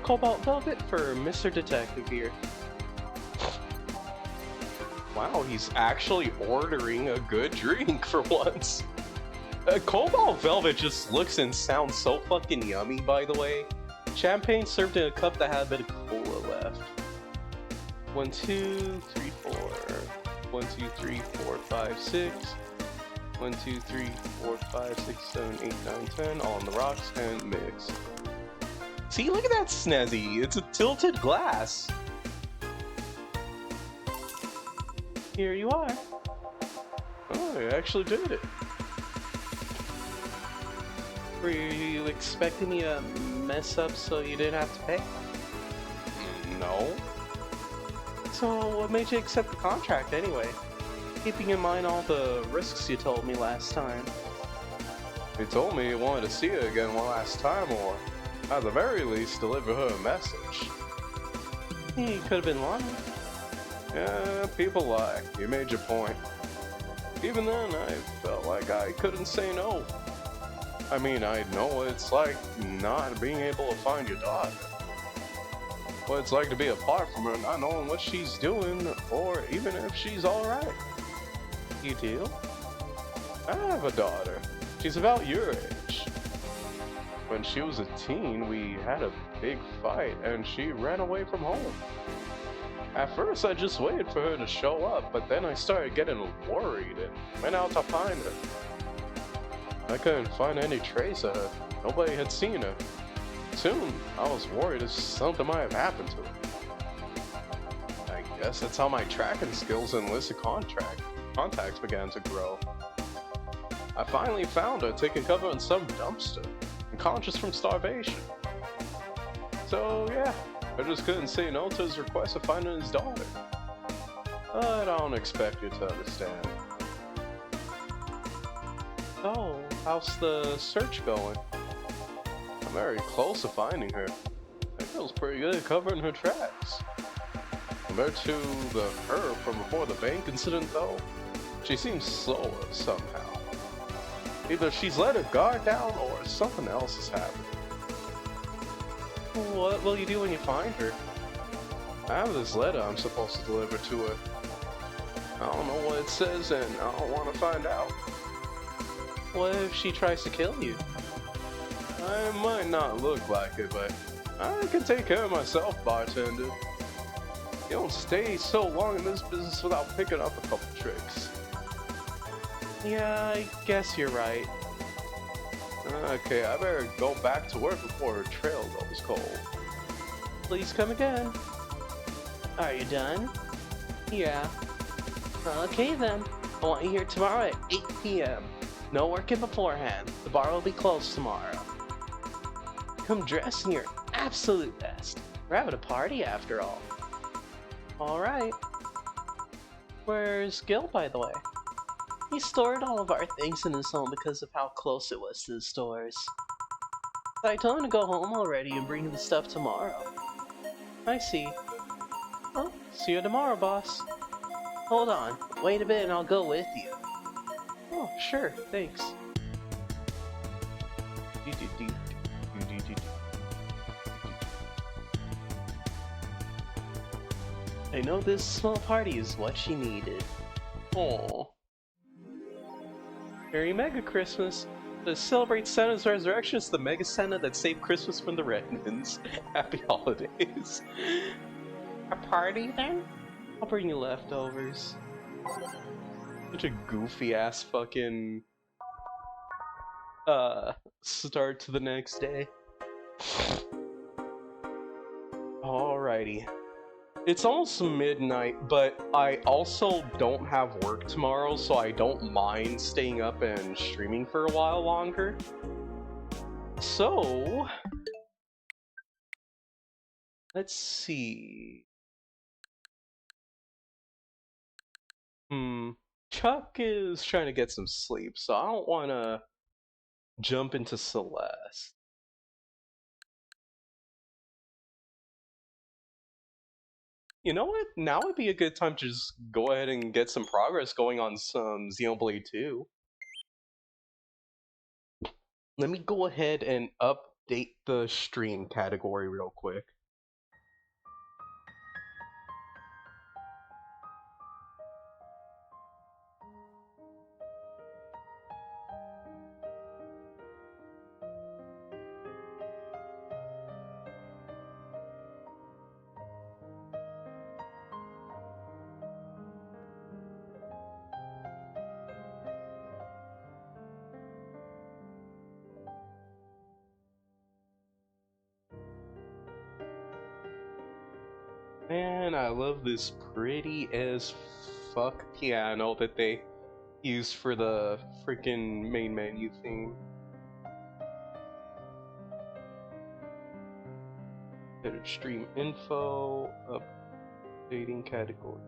Cobalt Velvet for Mr. Detective here. Wow, he's actually ordering a good drink for once. Cobalt Velvet just looks and sounds so fucking yummy, by the way. Champagne served in a cup that had a bit of cola left. 1, 2, 3, 4. 1, 2, 3, 4, 5, 6. 1, 2, 3, 4, 5, 6, 7, 8, 9, 10. All on the rocks and mix. See, look at that snazzy. It's a tilted glass. Here you are. Oh, I actually did it. Were you expecting me to mess up so you didn't have to pay? No. So what made you accept the contract anyway? Keeping in mind all the risks you told me last time. You told me you wanted to see her again one last time, or at the very least deliver her a message. You could have been lying. Yeah, people lie. You made your point. Even then, I felt like I couldn't say no. I mean, I know what it's like not being able to find your daughter. What it's like to be apart from her, not knowing what she's doing, or even if she's alright. You do? I have a daughter. She's about your age. When she was a teen, we had a big fight, and she ran away from home. At first, I just waited for her to show up, but then I started getting worried and went out to find her. I couldn't find any trace of her. Nobody had seen her. Soon, I was worried if something might have happened to her. I guess that's how my tracking skills and illicit contacts began to grow. I finally found her taking cover in some dumpster, unconscious from starvation. So yeah, I just couldn't say no to his request of finding his daughter. I don't expect you to understand. Oh, how's the search going? I'm very close to finding her. It feels pretty good at covering her tracks. Compared to the her from before the bank incident though, she seems slower somehow. Either she's let her guard down or something else is happening. What will you do when you find her? I have this letter I'm supposed to deliver to her. I don't know what it says and I don't want to find out. What if she tries to kill you? I might not look like it, but I can take care of myself, bartender. You don't stay so long in this business without picking up a couple tricks. Yeah, I guess you're right. Okay, I better go back to work before her trail goes cold. Please come again. Are you done? Yeah. Okay then. I want you here tomorrow at 8 p.m. No working beforehand. The bar will be closed tomorrow. Come dressed in your absolute best. We're having a party after all. Alright. Where's Gil, by the way? He stored all of our things in his home because of how close it was to the stores. I told him to go home already and bring the stuff tomorrow. I see. Well, see you tomorrow, boss. Hold on. Wait a bit and I'll go with you. Oh, sure. Thanks. I know this small party is what she needed. Aww. Merry Mega Christmas! To celebrate Santa's resurrection, it's the Mega Santa that saved Christmas from the Redmonds. Happy holidays. A party then? I'll bring you leftovers. Such a goofy ass fucking start to the next day. Alrighty. It's almost midnight, but I also don't have work tomorrow, so I don't mind staying up and streaming for a while longer. So, let's see. Chuck is trying to get some sleep, so I don't want to jump into Celeste. You know what? Now would be a good time to just go ahead and get some progress going on some Xenoblade 2. Let me go ahead and update the stream category real quick. Man, I love this pretty as fuck piano that they used for the freaking main menu theme. Edit stream info, updating category.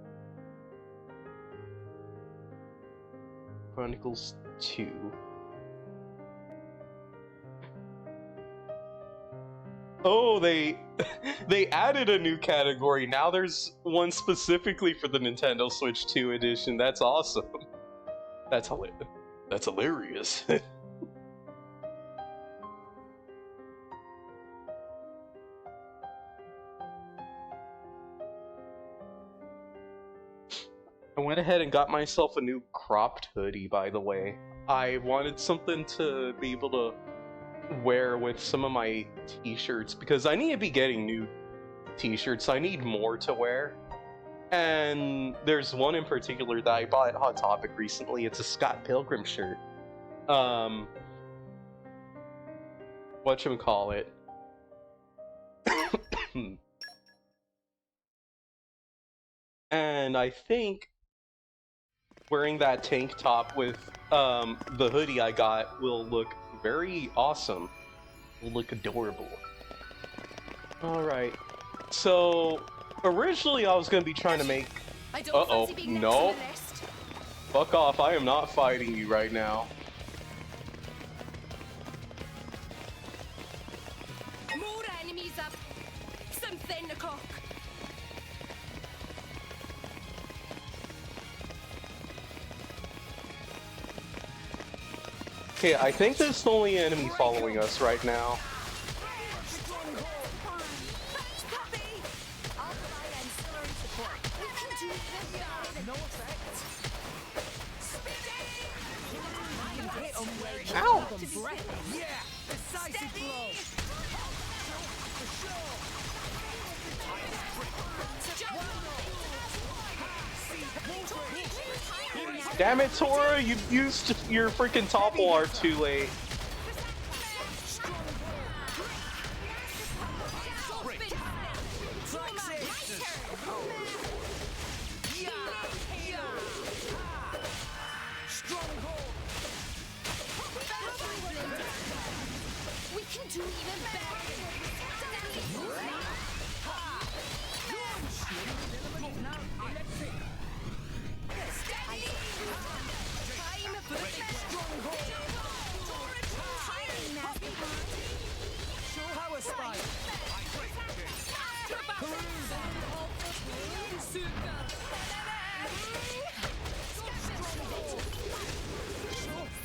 Chronicles 2. Oh, they added a new category. Now there's one specifically for the Nintendo Switch 2 edition. That's awesome. That's hilarious. I went ahead and got myself a new cropped hoodie, by the way. I wanted something to be able to wear with some of my t-shirts because I need to be getting new t-shirts. I need more to wear, and there's one in particular that I bought at Hot Topic recently. It's a Scott Pilgrim shirt. Whatchamacallit. And I think wearing that tank top with the hoodie I got will look very awesome. Will look adorable. Alright. So, originally I was going to be trying to make... Uh-oh. No. Fuck off. I am not fighting you right now. More enemies up. Something o'clock. Okay, I think there's the only enemy following us right now. Ow! Damn it, Tora! You used your freaking topple art too late.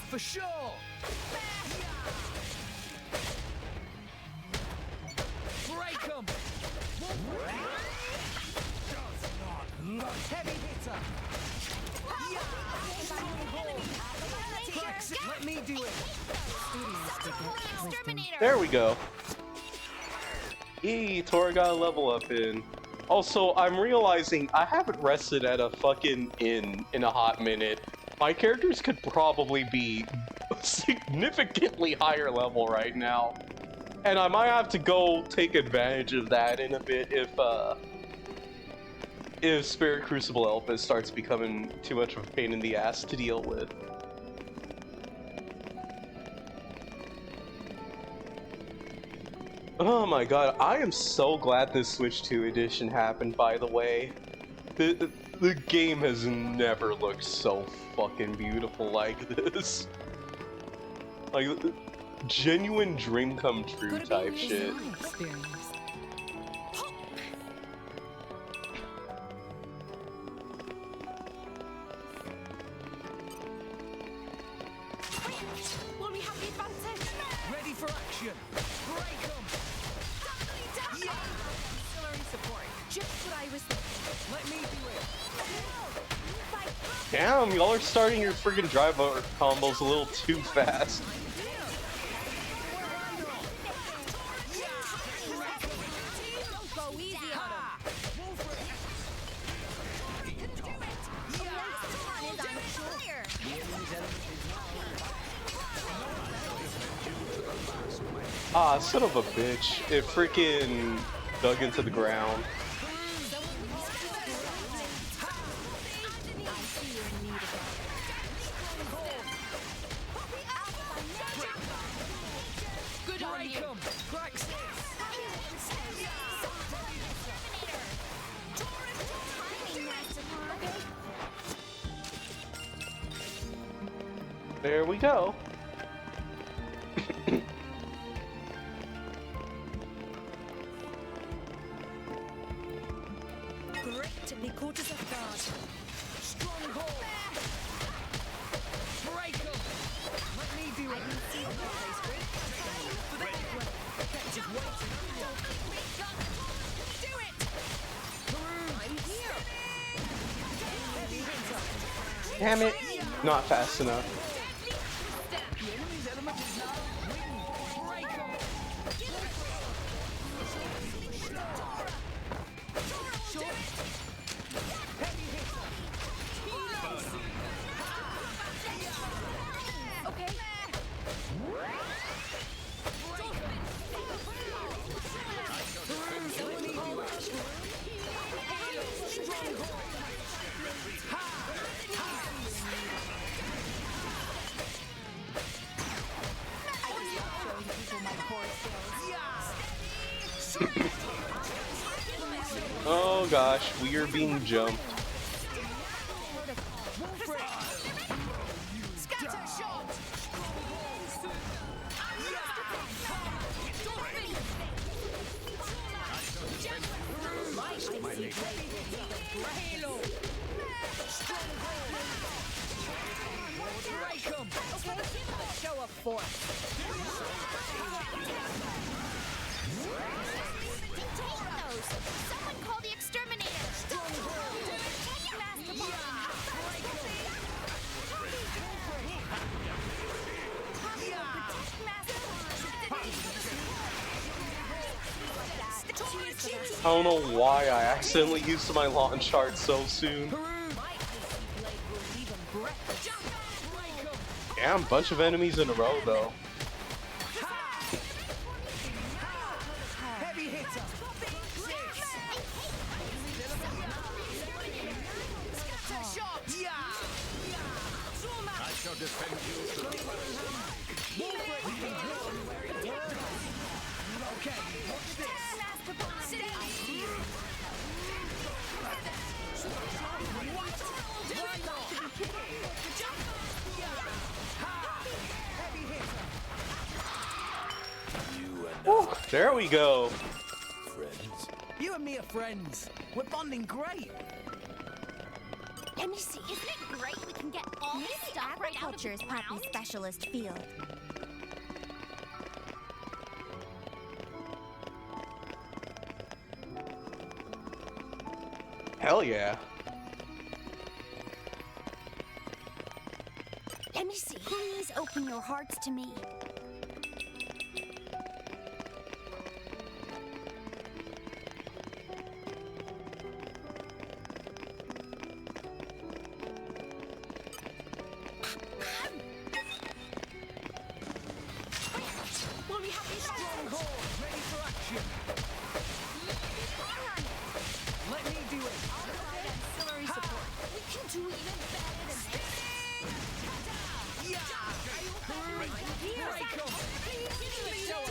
For sure! Break 'em! Heavy hitter! Let me do it! There we go. Tora got a level up in. Also, I'm realizing I haven't rested at a fucking inn in a hot minute. My characters could probably be significantly higher level right now. And I might have to go take advantage of that in a bit if Spirit Crucible Elpis starts becoming too much of a pain in the ass to deal with. Oh my god, I am so glad this Switch 2 edition happened, by the way. The game has never looked so fucking beautiful like this. Like, genuine dream come true type shit. Will we have the advantage? Ready for action! Break 'em! Auxiliary support. Just what I was thinking. Let me do it! Damn, y'all are starting your freaking drive-over combos a little too fast. Go easy on him. Ah, son of a bitch. It freaking dug into the ground. Good on Break you. 'em! Crack six! There we go. Great to be caught us off guard. Stronghold! Break 'em! Let me do it! For the big one! Just waiting! Do it! I'm here! Heavy hitter! Damn it. Not fast enough. The enemy's element is now wind! Break 'em! Short! Heavy hitter! Okay. Oh gosh, we are being jumped. Scatter shot! Halo! Break 'em! Show of force. Someone call the exterminator! Master I don't know why I accidentally used my launch art so soon. Damn, bunch of enemies in a row though. Heavy hitter! I shall defend you to the Okay, what's this? Heavy hitter! Woo, there we go. friends. You and me are friends. We're bonding great. Let me see. Isn't it great we can get all this stuff right out of the Agriculture is ground? Poppy's specialist field. Hell yeah. Let me see. Please open your hearts to me. Will we have these Stronghold, ready for action. Let me do it. I'll provide auxiliary support. We can do even better than this. Yeah. Break off. Show us.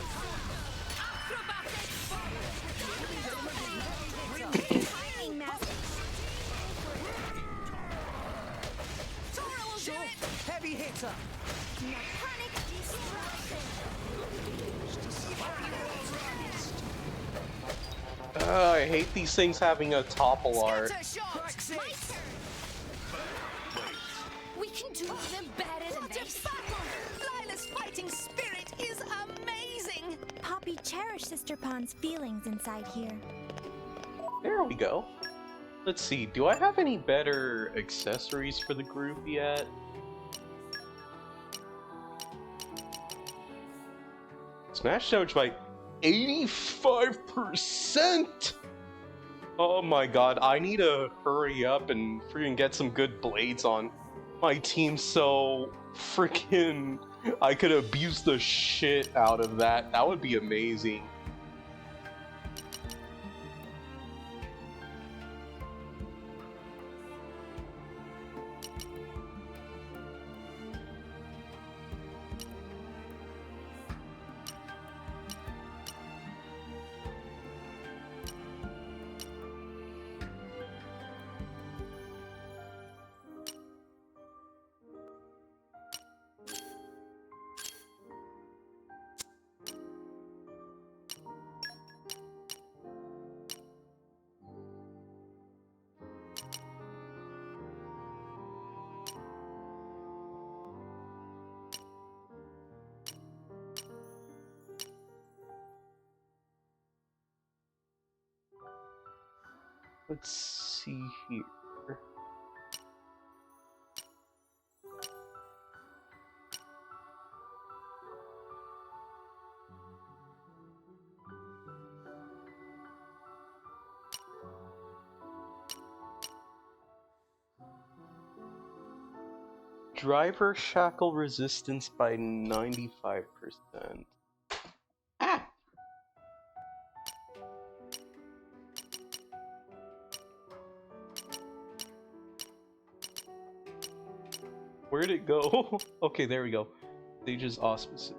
Timing master. Tora will do it. Heavy hitter. Panic destruction. I hate these things having a topple art. Scatter shot. Cracks it. My turn. We can do even better than this. Lila's fighting spirit is amazing. Poppy cherished Sister Pond's feelings inside here. There we go. Let's see, do I have any better accessories for the group yet? Smash damage by 85%! Oh my god, I need to hurry up and freaking get some good blades on my team so freaking I could abuse the shit out of that. That would be amazing. Let's see here. Driver shackle resistance by 95%. Ah! Where'd it go? Okay, there we go. Sage's auspices.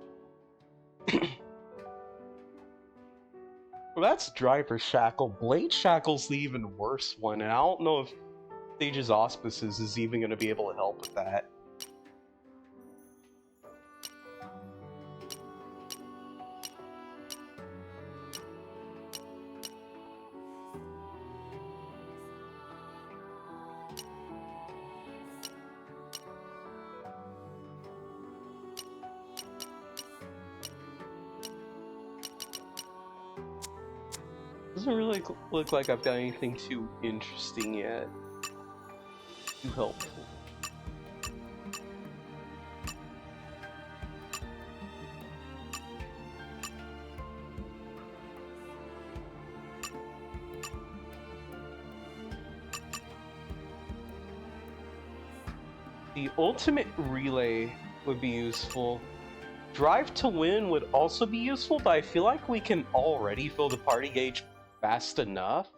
Well, that's driver shackle. Blade shackle's the even worse one, and I don't know if Sage's auspices is even going to be able to help with that. Doesn't really look like I've got anything too interesting yet. Too helpful. The ultimate relay would be useful. Drive to win would also be useful, but I feel like we can already fill the party gauge fast enough.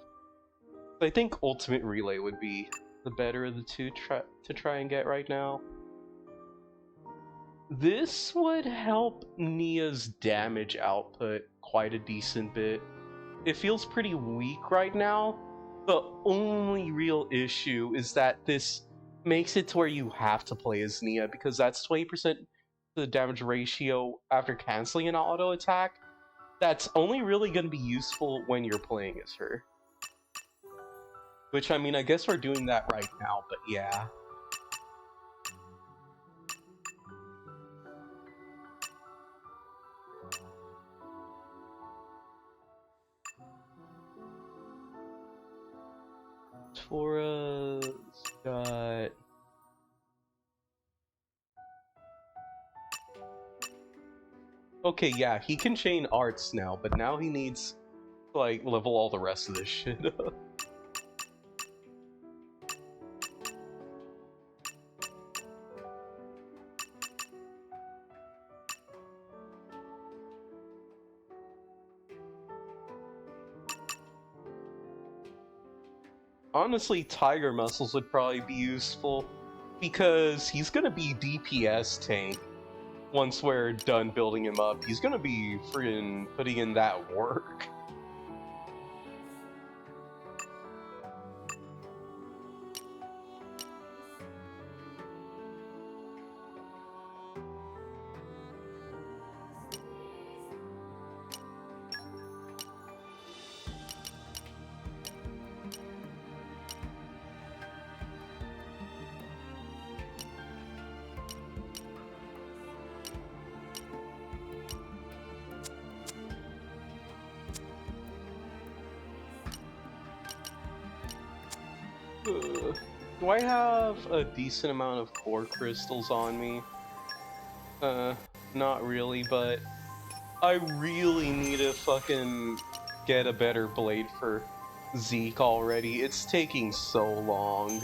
So I think ultimate relay would be the better of the two to try and get right now. This would help Nia's damage output quite a decent bit. It feels pretty weak right now. The only real issue is that this makes it to where you have to play as Nia, because that's 20% the damage ratio after canceling an auto attack. That's only really going to be useful when you're playing as her. Which, I mean, I guess we're doing that right now, but yeah. Tora's got... Okay, yeah, he can chain arts now, but now he needs to, like, level all the rest of this shit up. Honestly, Tiger Muscles would probably be useful, because he's gonna be DPS tank once we're done building him up. He's gonna be friggin' putting in that work. Do I have a decent amount of core crystals on me? Not really, but I really need to fucking get a better blade for Zeke already. It's taking so long.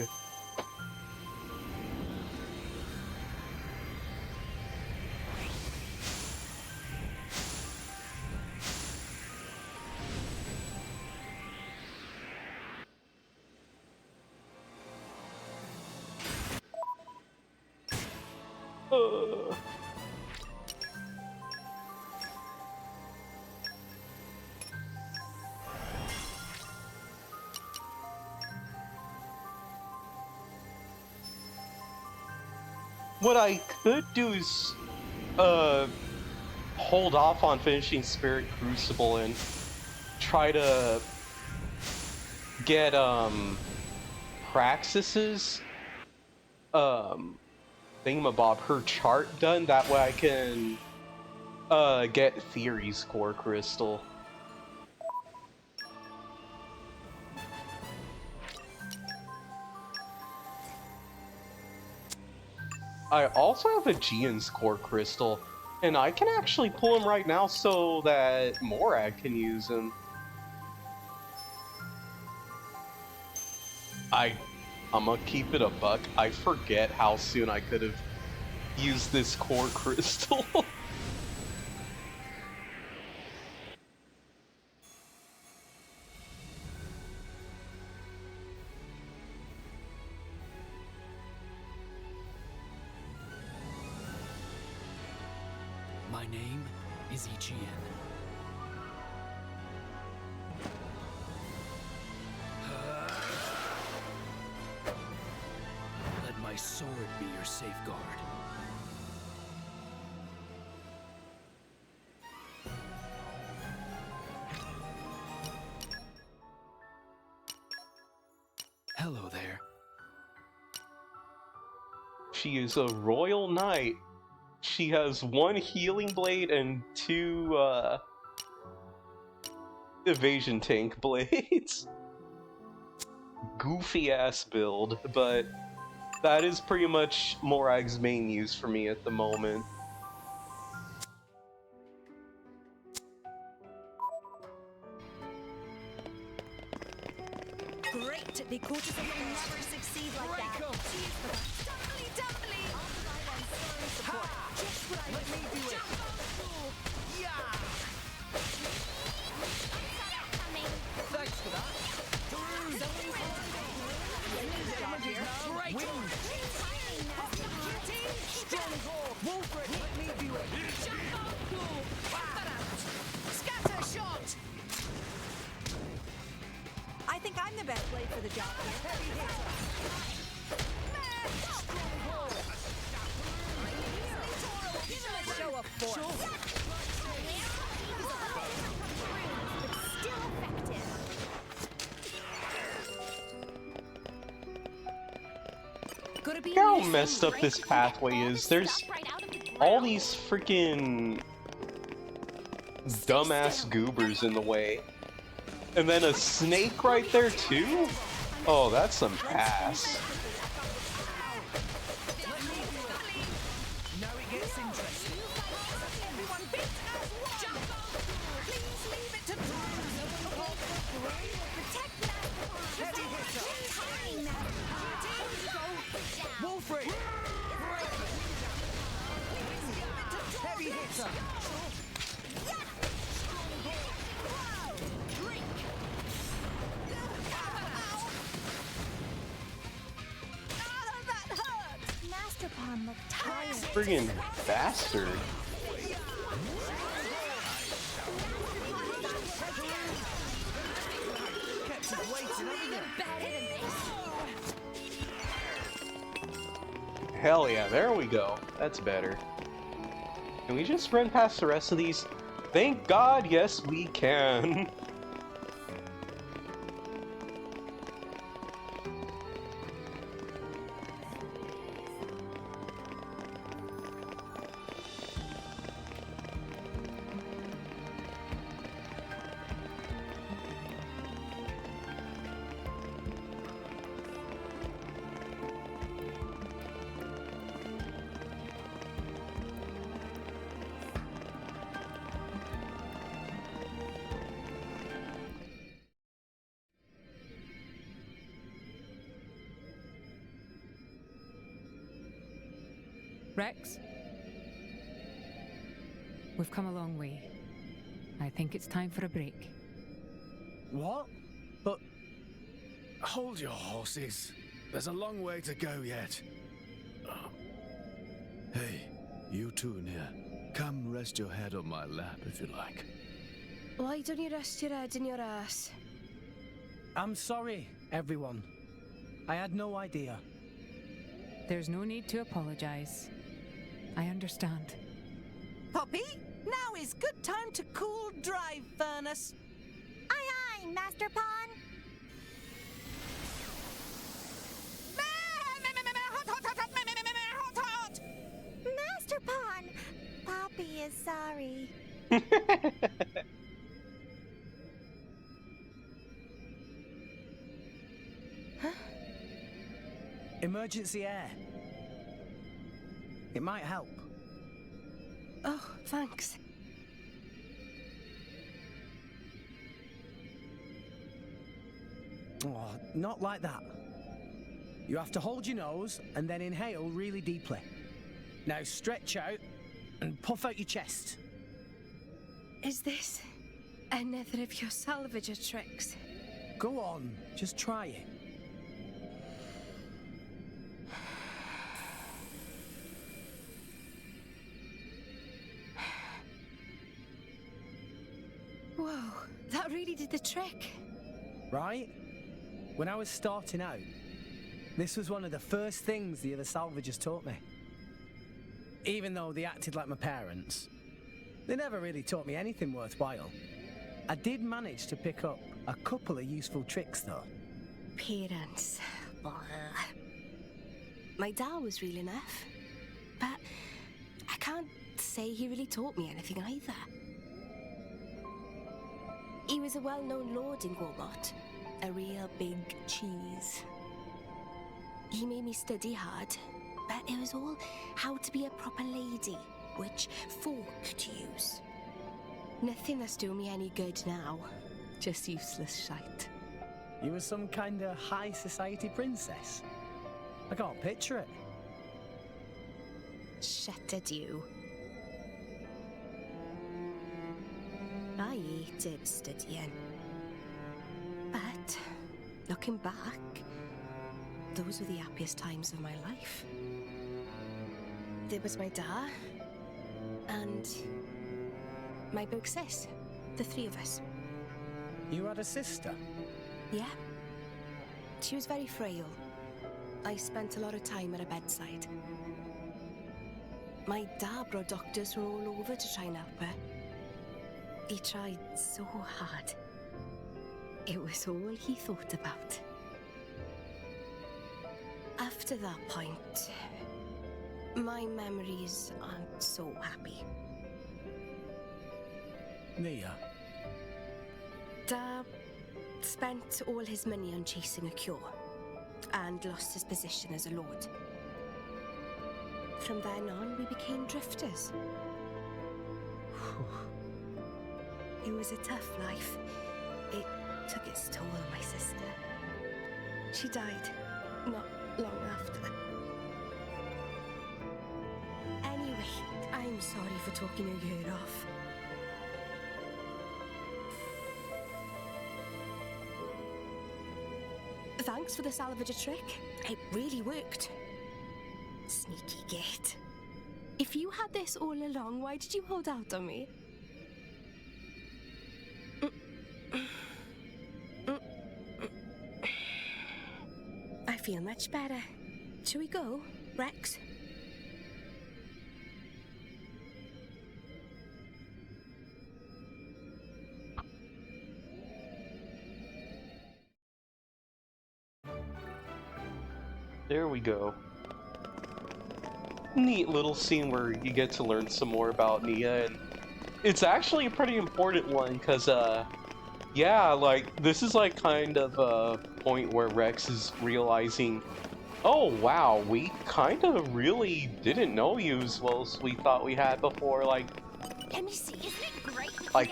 What I could do is, hold off on finishing Spirit Crucible and try to get, Praxis's, thingamabob, her chart done. That way I can, get Theory's core crystal. I also have a Gian's core crystal, and I can actually pull him right now so that Morag can use him. I'm gonna keep it a buck. I forget how soon I could have used this core crystal. My name is Ichien. Let my sword be your safeguard. Hello there. She is a royal knight. She has 1 healing blade and 2 evasion tank blades. Goofy ass build, but that is pretty much Morag's main use for me at the moment. Great! The quarters of your never succeed like that. Cheers for that. Dumbly, dumbly! Just what I Let me do it. Jump on the floor! Yeah! Thanks for that. Great! Stronghold! Wolfred, let me do it. Jump on the floor! Cut that out! Scatter shot! I think I'm the best blade for the job here. Heavy hitter. Give him a show of force! But still effective. Could it be Look how a new messed up break this to get pathway all is. this There's stuff right out of the all ground? these freaking dumbass goobers in the way. And then a snake right there too? Oh, that's some ass. Now it gets interesting. Everyone beat as one. Jump on. Please leave it to Protect Master Heavy hitter. Timing Master Wolfrey. Heavy hitter. That hurt. Master Pawn looked tired. Friggin' bastard. Kept it waiting, haven't you? better than this. Hell yeah, there we go. That's better. Can we just run past the rest of these? Thank God, yes we can. Rex? We've come a long way. I think it's time for a break. What? But... Hold your horses. There's a long way to go yet. Oh. Hey, you two in here. Come rest your head on my lap if you like. Why don't you rest your head in your ass? I'm sorry, everyone. I had no idea. There's no need to apologize. I understand. Poppy, now is good time to cool drive furnace. Aye, aye, Master Pawn. Master Pawn. Poppy is sorry. Emergency air. It might help. Oh, thanks. Oh, not like that. You have to hold your nose and then inhale really deeply. Now stretch out and puff out your chest. Is this another of your salvager tricks? Go on, just try it. Whoa, that really did the trick. Right? When I was starting out, this was one of the first things the other salvagers taught me. Even though they acted like my parents, they never really taught me anything worthwhile. I did manage to pick up a couple of useful tricks, though. Parents. Blah. My dad was real enough, but I can't say he really taught me anything either. He was a well-known lord in Gormott, a real big cheese. He made me study hard, but it was all how to be a proper lady, which fork to use. Nothing that's doing me any good now, just useless shite. You were some kind of high society princess. I can't picture it. Shut it, you. I hated studying. But, looking back, those were the happiest times of my life. There was my dad, and my big sis, the three of us. You had a sister? Yeah. She was very frail. I spent a lot of time at her bedside. My dad brought doctors from all over to try and help her. He tried so hard. It was all he thought about. After that point, my memories aren't so happy. Nia. Dad spent all his money on chasing a cure and lost his position as a lord. From then on, we became drifters. It was a tough life. It took its toll on my sister. She died not long after. Anyway, I'm sorry for talking your ear off. Thanks for the salvager trick. It really worked. Sneaky git. If you had this all along, why did you hold out on me? I feel much better. Shall we go, Rex? There we go. Neat little scene where you get to learn some more about Nia, and it's actually a pretty important one because, yeah, like, this is like kind of a point where Rex is realizing, oh wow, we kind of really didn't know you as well as we thought we had before. Like,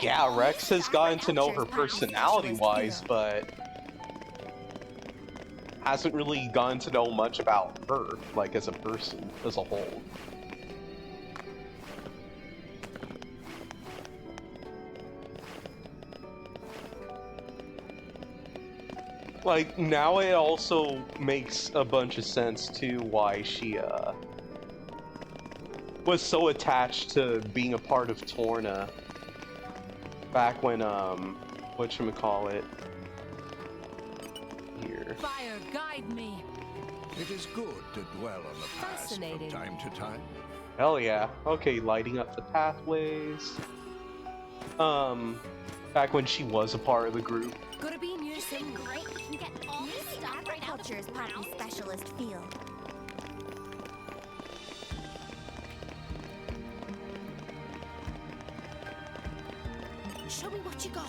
yeah, Rex has gotten to know her personality-wise, but hasn't really gotten to know much about her, like, as a person, as a whole. Like, now it also makes a bunch of sense, too, why she, was so attached to being a part of Torna back when, whatchamacallit, here. Fire, guide me. It is good to dwell on the past from time to time. Hell yeah. Okay, lighting up the pathways. Back when she was a part of the group. Gotta be in unison. Great, we can get all this stuff agriculture's poppy specialist field. Show me what you got.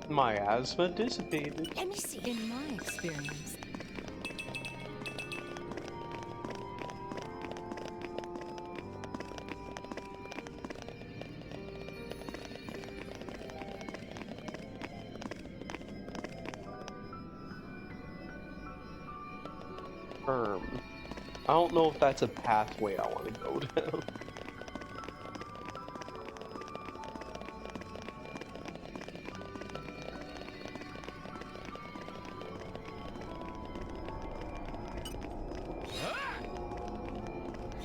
My asthma dissipated. Let me see. In my experience, I don't know if that's a pathway I want to go down.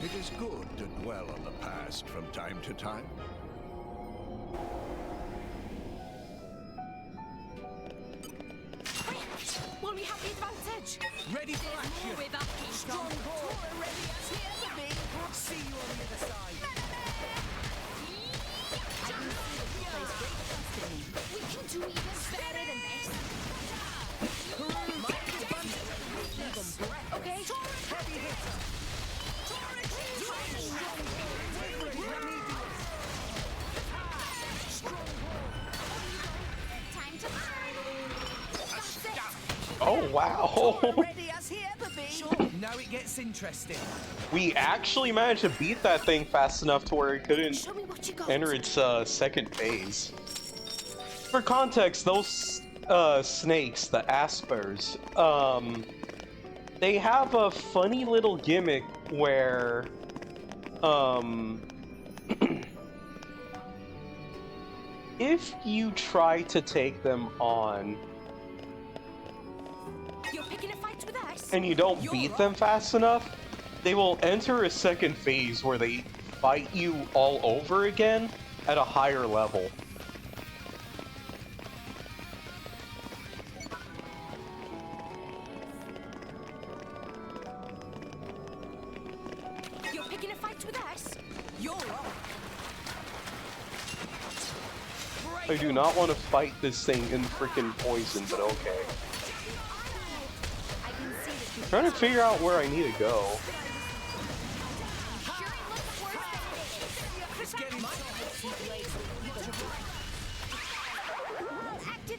It is good to dwell on the past from time to time. Will we have the advantage? Ready for action. With a Strong ball. Ready as here for me. See you on the other side. We can do even better than this. Okay. Heavy hitter. Time to burn. Oh wow! Ready as here for me. Now it gets interesting. We actually managed to beat that thing fast enough to where it couldn't Show me what you got. enter its second phase. For context, those snakes, the aspers, they have a funny little gimmick where if you try to take them on You're picking a fight with us. and you don't beat them fast enough, they will enter a second phase where they fight you all over again at a higher level. You're picking a fight with us? You're on. I do not want to fight this thing in freaking poison, but okay. Trying to figure out where I need to go.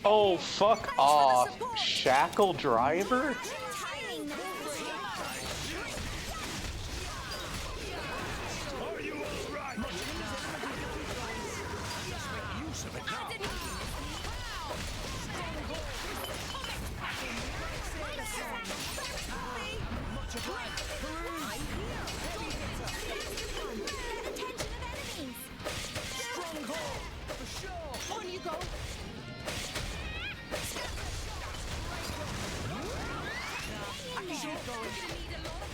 Oh, fuck off. Shackle Driver? On you go.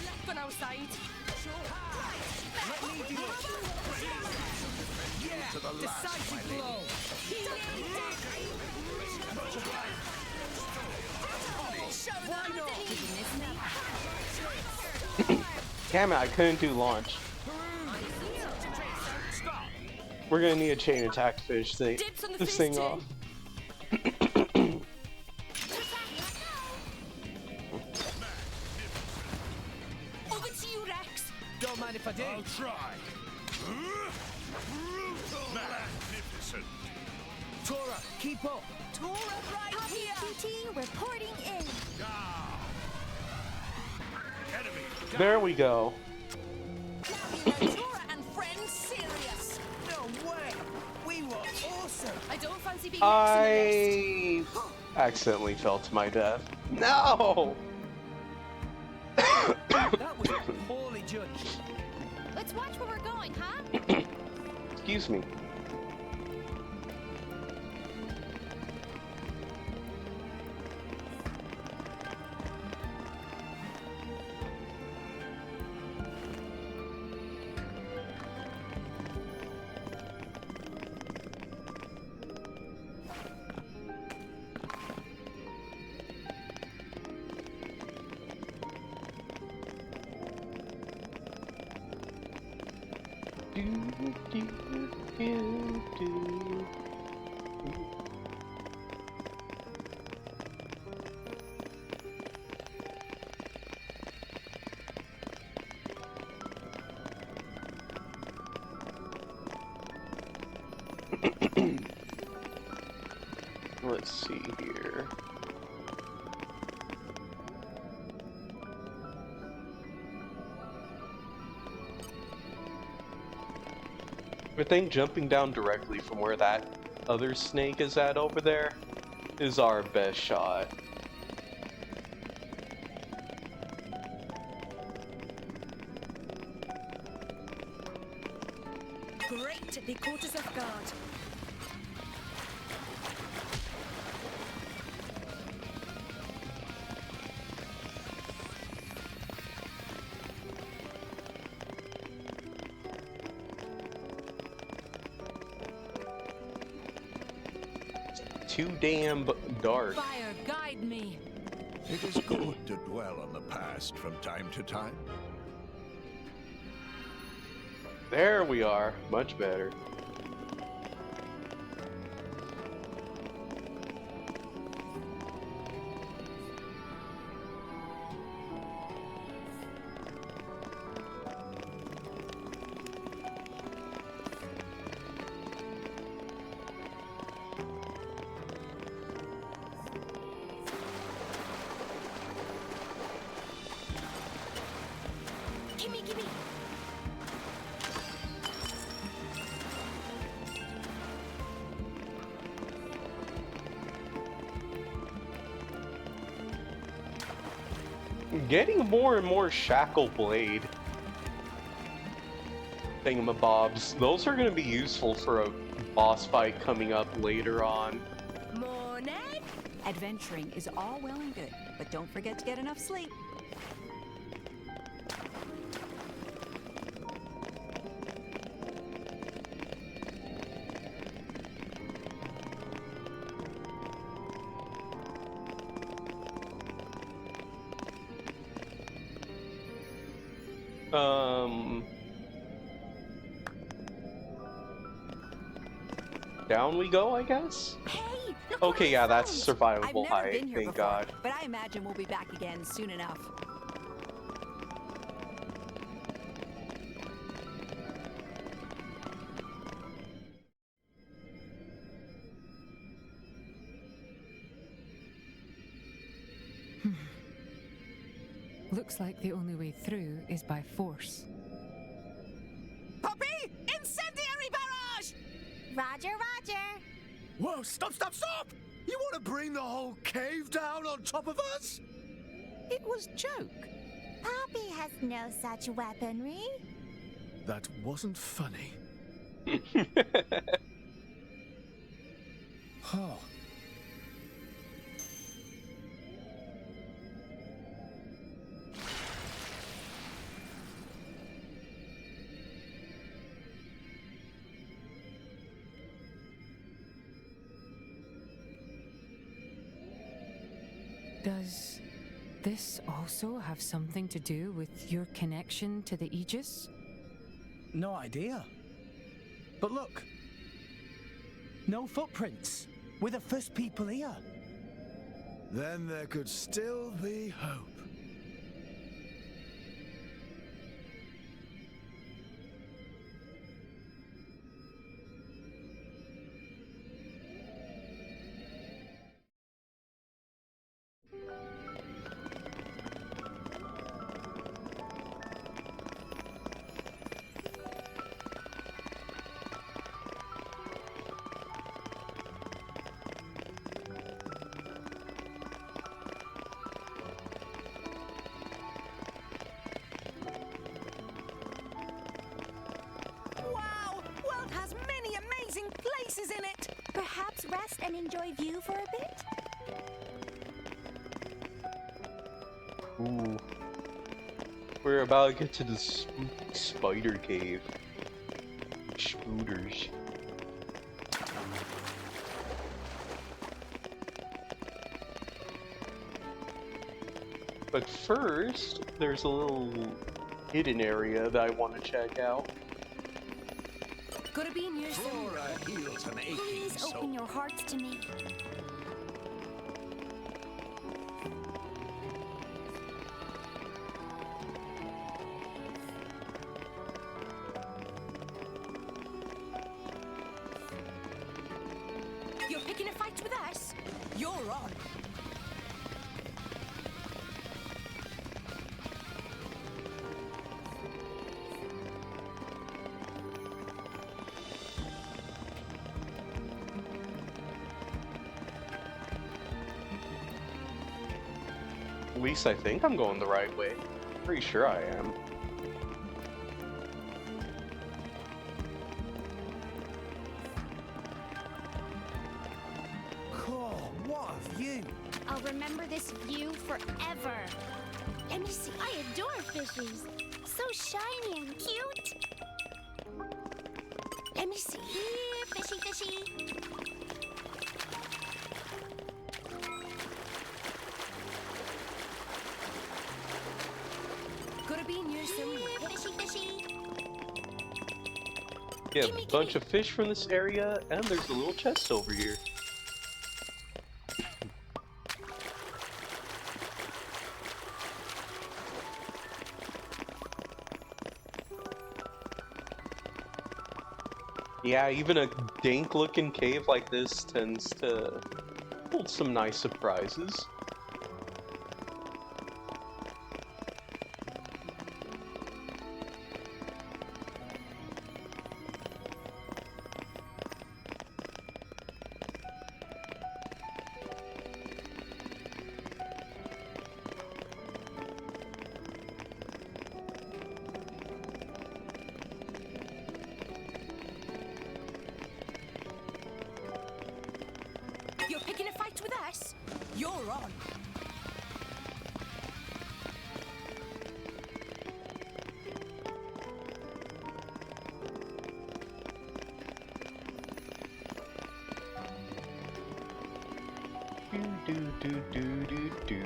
Left on our side. Decisive blow. Damn it, I couldn't do launch. We're gonna need a chain attack to finish this thing off. Over to you, Rex. Don't mind if I do. I'll try. Magnificent. Tora, keep up. Tora right here. QT reporting in. Enemy. There we go. Tora and friends serious. No way. We were awesome. I don't fancy being I accidentally fell to my death. No! That was poorly judged. Let's watch where we're going, huh? Excuse me. Let's see here. I think jumping down directly from where that other snake is at over there is our best shot. Great to be caught us off guard. Too damn dark. Fire, guide me. It is good to dwell on the past from time to time. There we are. Much better. Gimme, gimme. Getting more and more Shackle Blade thingamabobs. Those are going to be useful for a boss fight coming up later on. Morning. Adventuring is all well and good, but don't forget to get enough sleep. Down we go, I guess? Hey, look Okay, what yeah, I that's found. I've survivable never height, been here thank before, God. but I imagine we'll be back again soon enough. Looks like the only way through is by force. Poppy! Incendiary barrage! Roger, Roger. Whoa, stop, stop, stop! You want to bring the whole cave down on top of us? It was joke. Poppy has no such weaponry. That wasn't funny. Oh. Does this also have something to do with your connection to the Aegis? No idea. But look. No footprints. We're the first people here. Then there could still be hope. Wow! World has many amazing places in it! Perhaps rest and enjoy view for a bit? Ooh. We're about to get to the spider cave. Spooters. But first, there's a little hidden area that I want to check out. Gotta be near Flora heals an aching Please soul. open your hearts to me. You're picking a fight with us? You're on. At least I think I'm going the right way. Pretty sure I am. Cool, what a view. I'll remember this view forever. Let me see. I adore fishies. So shiny and cute. Let me see. Here, fishy, fishy. Gotta be near somewhere. Fishy, fishy. Yeah, a bunch of fish from this area, and there's a little chest over here. Yeah, even a dank looking cave like this tends to hold some nice surprises. You're picking a fight with us? You're on. Do do do do do.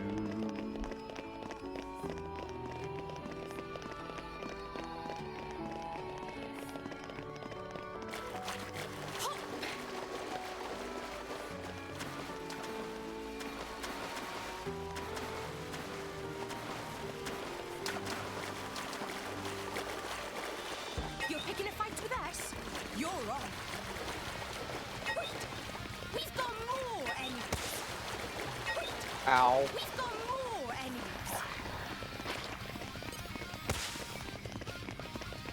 Ow. We've got more enemies.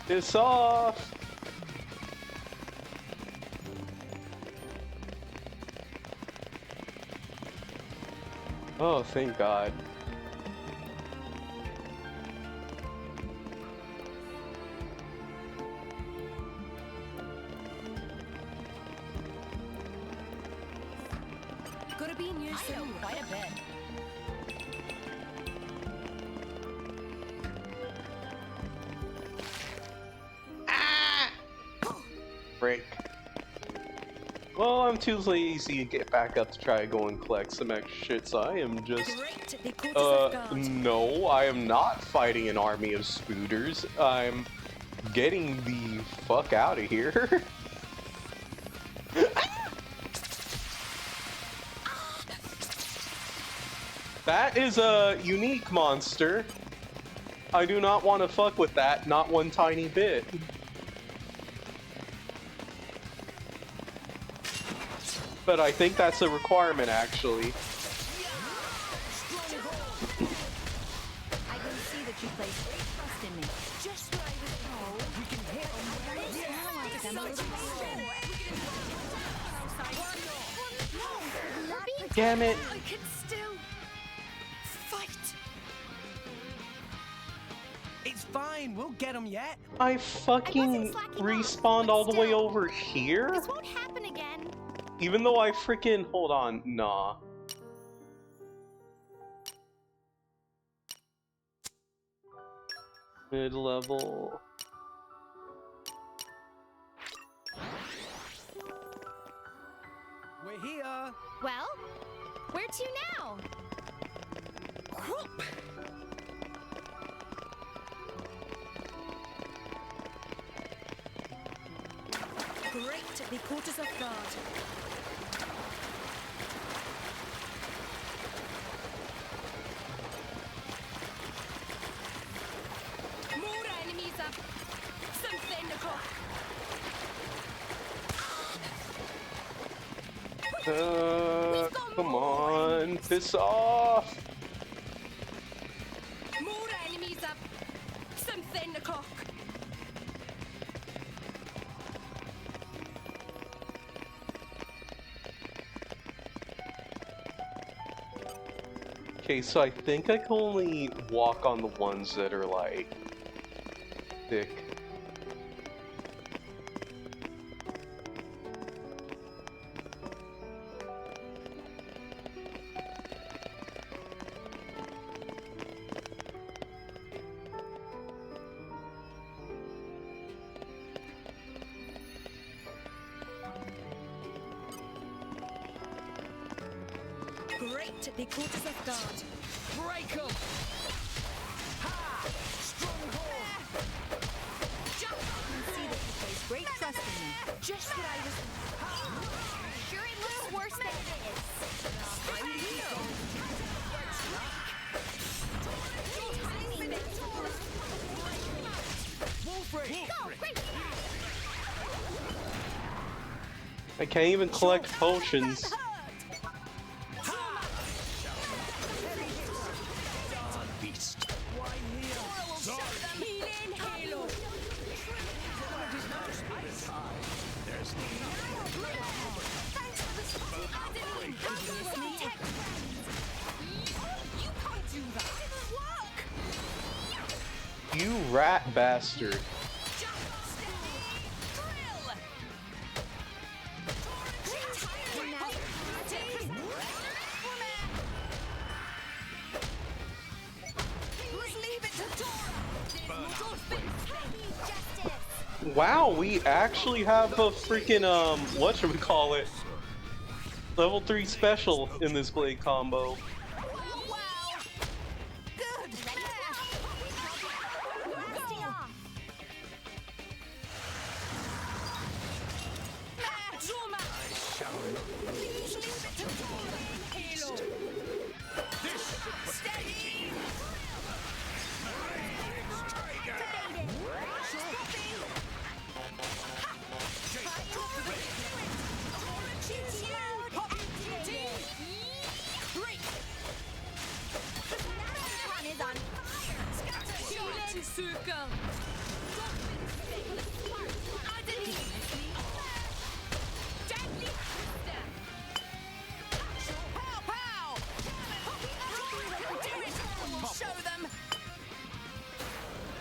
Piss off! Oh, thank God. Gotta be near soon. Quite a bit. Break. Well, I'm too lazy to get back up to try to go and collect some extra shit, so I am just... no, I am not fighting an army of spooters. I'm getting the fuck out of here. That is a unique monster. I do not want to fuck with that, not one tiny bit. But I think that's a requirement, actually. I can see that you place great trust in me. Just what I was told. We can hit on Damn it. I can still fight. It's fine. We'll get them yet. I fucking respawned all the way over here? This won't happen again. Even though I freaking... Hold on. Nah. Mid-level... We're here. Well, where to now? Great, they caught us off guard. More enemies up. Something to cook. Come on, piss off! More enemies up. Something to cook. Okay, so I think I can only walk on the ones that are, like, thick. Great, they caught us off guard. Break 'em! Ha! Stronghold! I can see that you place great trust in me. Just what I was. Sure, it looks worse than it is. Wolfric! Go, great. I can't even collect potions. You rat bastard. Wow, we actually have a freaking whatchamacallit, level 3 special in this blade combo. circle. Deadly step. Pow pow. Do it. We'll show them.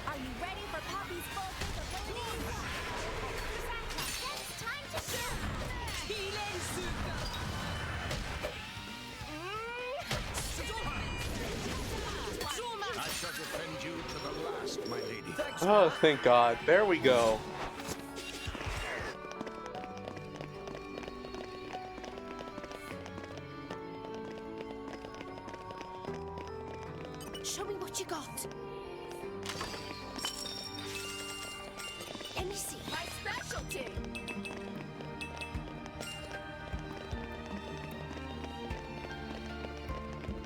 Are you ready for Poppy's full capabilities? It's time to shoot! Healing circle. I shall defend you to the last, my lady. Oh, thank God. There we go. Show me what you got. Let me see. My specialty.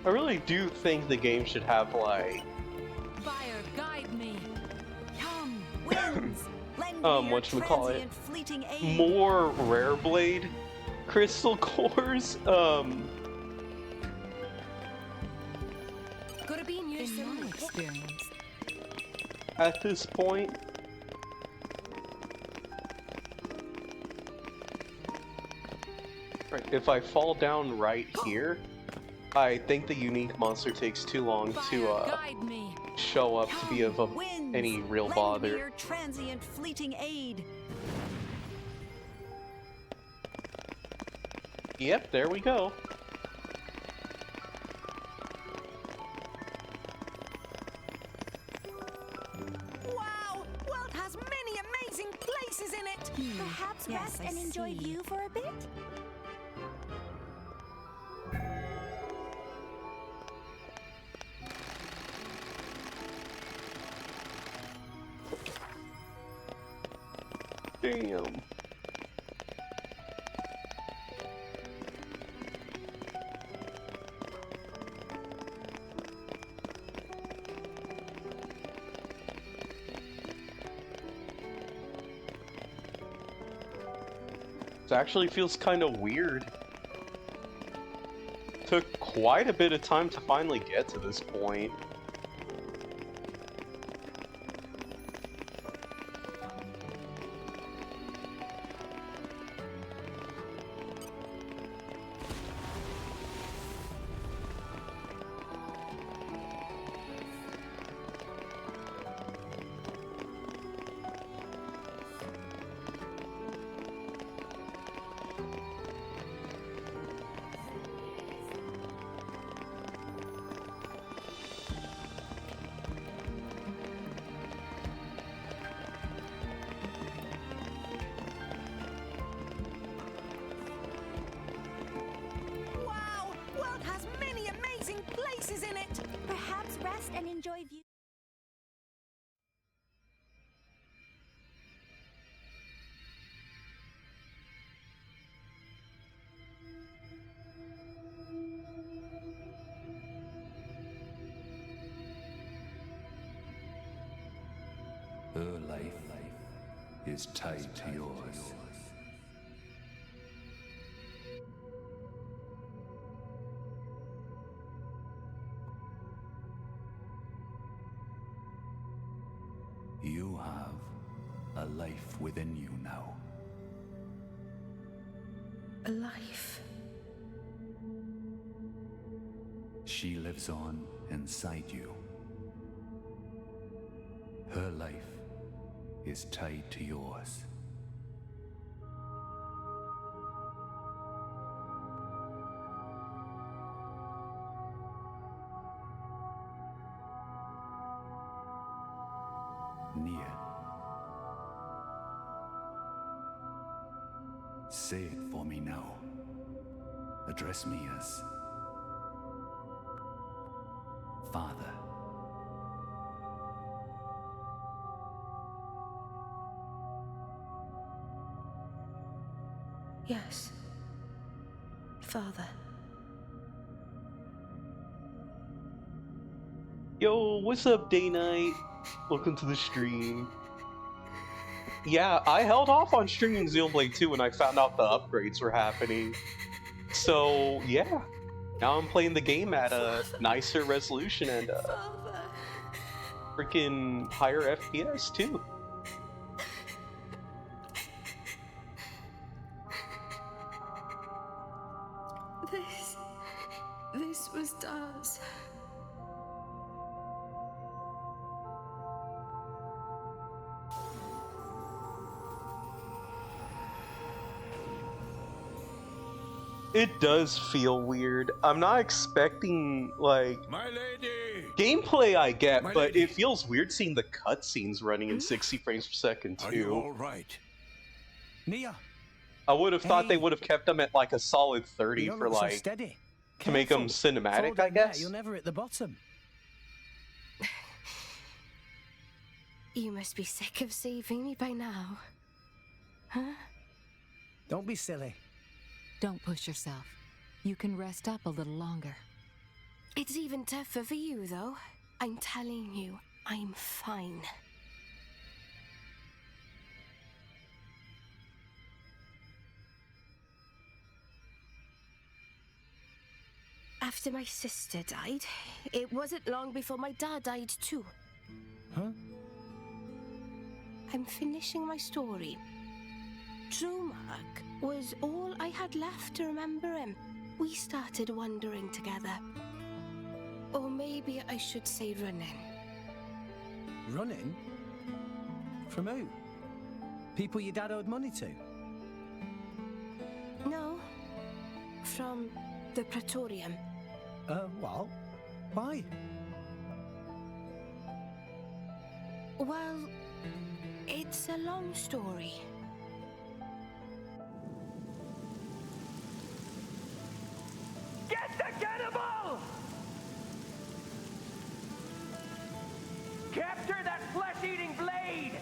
I really do think the game should have, like, Fire, guide me. Come, winds. Lend me your whatchamacallit, transient fleeting aid. more Rare Blade crystal cores. Gotta be in your In my experience, At this point. Right, if I fall down right here, I think the unique monster takes too long to Guide me. show up to be of Winds. any real Lend me bother. your transient fleeting aid. Yep, there we go. Wow, world has many amazing places in it. Perhaps Yes, rest I and enjoy see. view for a bit? Damn. This actually feels kind of weird. Took quite a bit of time to finally get to this point. Wow, world has many amazing places in it. Perhaps rest and enjoy view. Her life is tied to yours. You have a life within you now. A life. She lives on inside you. Her life is tied to yours. Near. Say it for me now. Address me as Father. Yes. Father. Yo, what's up, Day Night? Welcome to the stream. Yeah, I held off on streaming Xenoblade 2 when I found out the upgrades were happening. So, yeah. Now I'm playing the game at a nicer resolution and, freaking higher FPS too. This was Daz. It does feel weird. I'm not expecting, like... My lady! Gameplay I get, but it feels weird seeing the cutscenes running in 60 frames per second, too. Are you alright? Nia! I would have thought they would have kept them at, like, a solid 30 for, like... So steady. To make them cinematic, I guess? You'll never hit the bottom. You must be sick of saving me by now. Huh? Don't be silly. Don't push yourself. You can rest up a little longer. It's even tougher for you, though. I'm telling you, I'm fine. After my sister died, it wasn't long before my dad died too. Huh? I'm finishing my story. Drumark was all I had left to remember him. We started wandering together. Or maybe I should say running. Running? From who? People your dad owed money to? No. From the Praetorium. What? Why? Well, it's a long story. Get the cannibal! Capture that flesh-eating blade!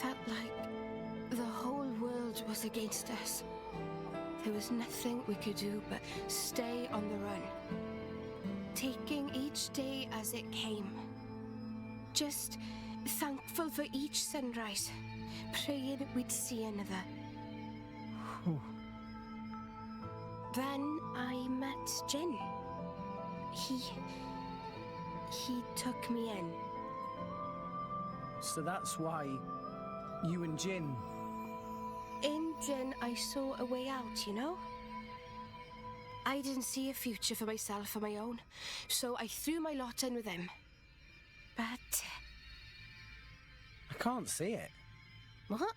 Felt like the whole world was against us. There was nothing we could do but stay on the run, taking each day as it came. Just thankful for each sunrise, praying we'd see another. Then I met Jin. He took me in. So that's why you and Jin... In Jin, I saw a way out, you know? I didn't see a future for myself on my own, so I threw my lot in with him. But... I can't see it. What?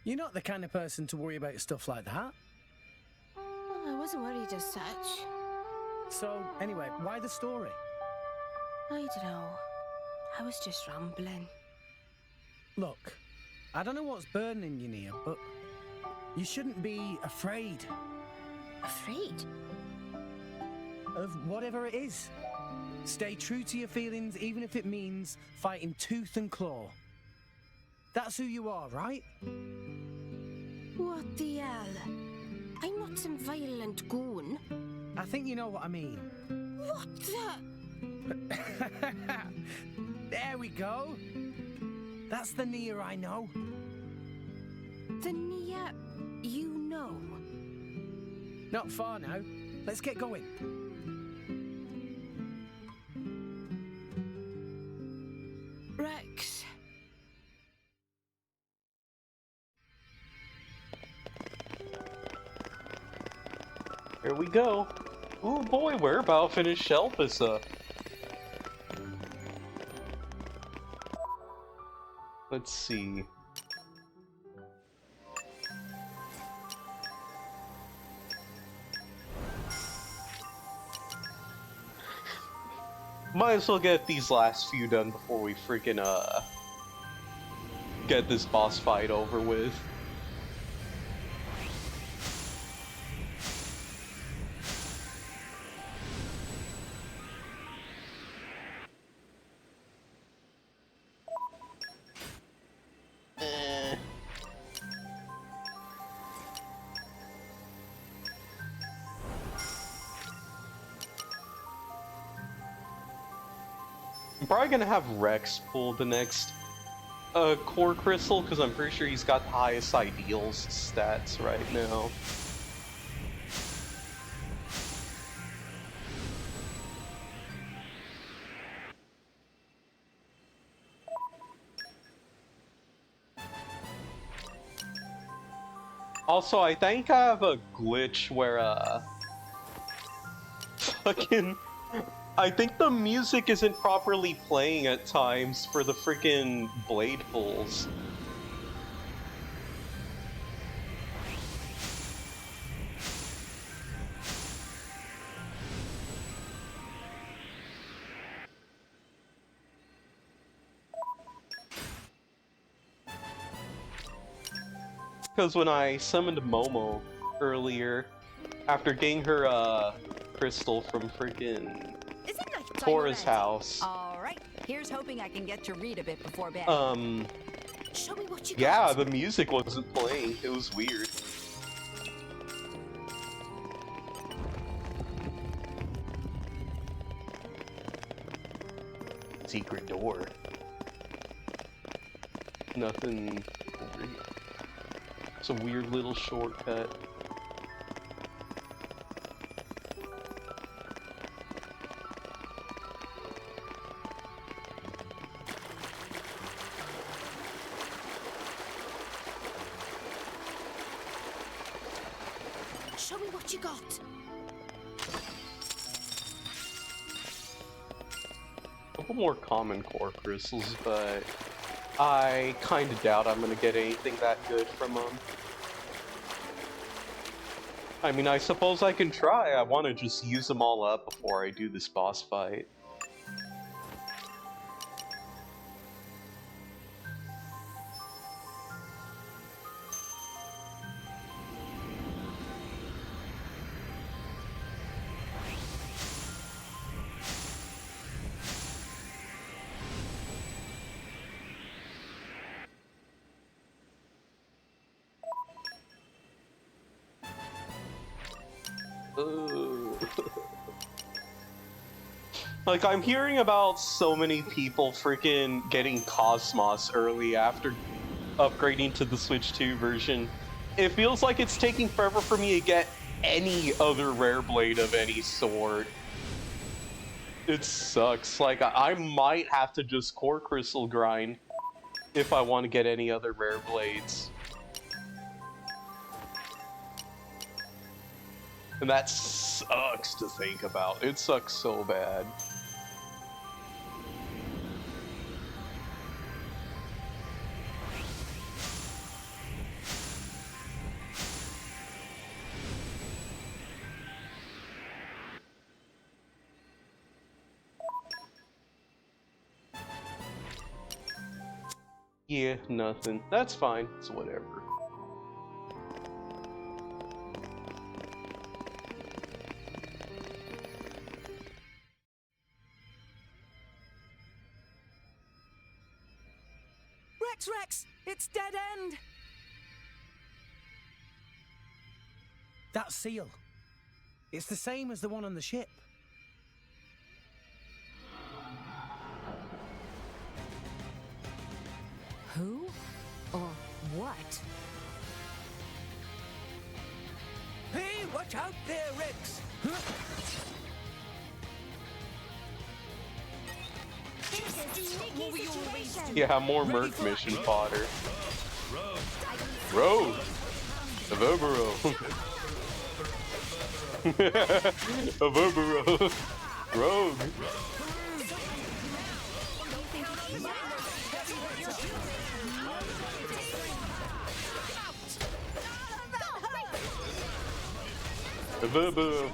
You're not the kind of person to worry about stuff like that. I wasn't worried as such. So, anyway, why the story? I don't know. I was just rambling. Look, I don't know what's burning you, Nia, but you shouldn't be afraid. Afraid? Of whatever it is. Stay true to your feelings, even if it means fighting tooth and claw. That's who you are, right? What the hell? I'm not some violent goon. I think you know what I mean. What the... There we go. That's the Nia I know. The Nia you know? Not far now. Let's get going. Rex. Here we go. Ooh boy, we're about to finish Shelpisa. Let's see. Might as well get these last few done before we freaking get this boss fight over with. I'm probably gonna have Rex pull the next core crystal, because I'm pretty sure he's got the highest ideals stats right now. Also, I think I have a glitch where fucking I think the music isn't properly playing at times for the freaking blade pulls. Because when I summoned Momo earlier, after getting her crystal from freaking Tora's house. Alright, here's hoping I can get to read a bit before bed. Show me what you yeah, got. the music wasn't playing. It was weird. Secret door. Nothing over here. It's a weird little shortcut. Show me what you got. A couple more common core crystals, but I kinda doubt I'm gonna get anything that good from them. I mean, I suppose I can try. I want to just use them all up before I do this boss fight. Like, I'm hearing about so many people freaking getting Cosmos early after upgrading to the Switch 2 version. It feels like it's taking forever for me to get any other rare blade of any sort. It sucks. Like, I might have to just core crystal grind if I want to get any other rare blades. And that sucks to think about. It sucks so bad. Yeah, nothing. That's fine. It's whatever. Rex! It's dead end! That seal. It's the same as the one on the ship. Who? Or what? Hey, watch out there, Rex! Yeah, more Merc mission fodder. Rogue! Avoboro! Avoboro! Rogue! Avoboro!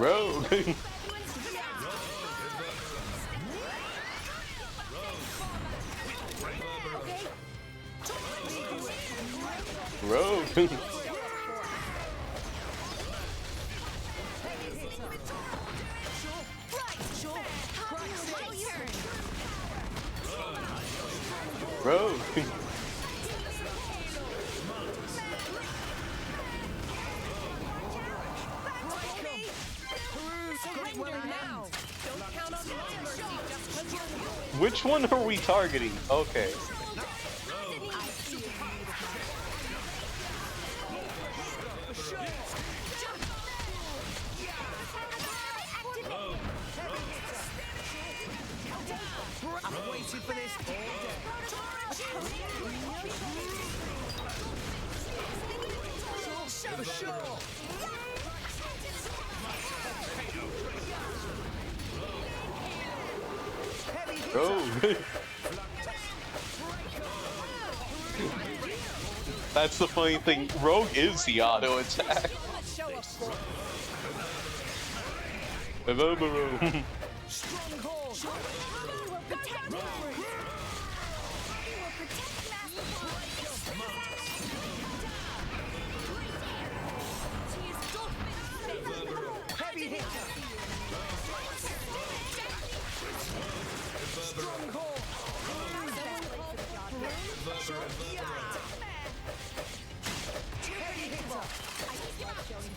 Rogue. Rogue. Rogue. Which one are we targeting? Okay. I've waited for this all day. For sure. Rogue. That's the funny thing. Rogue is the auto attack. Evoboro.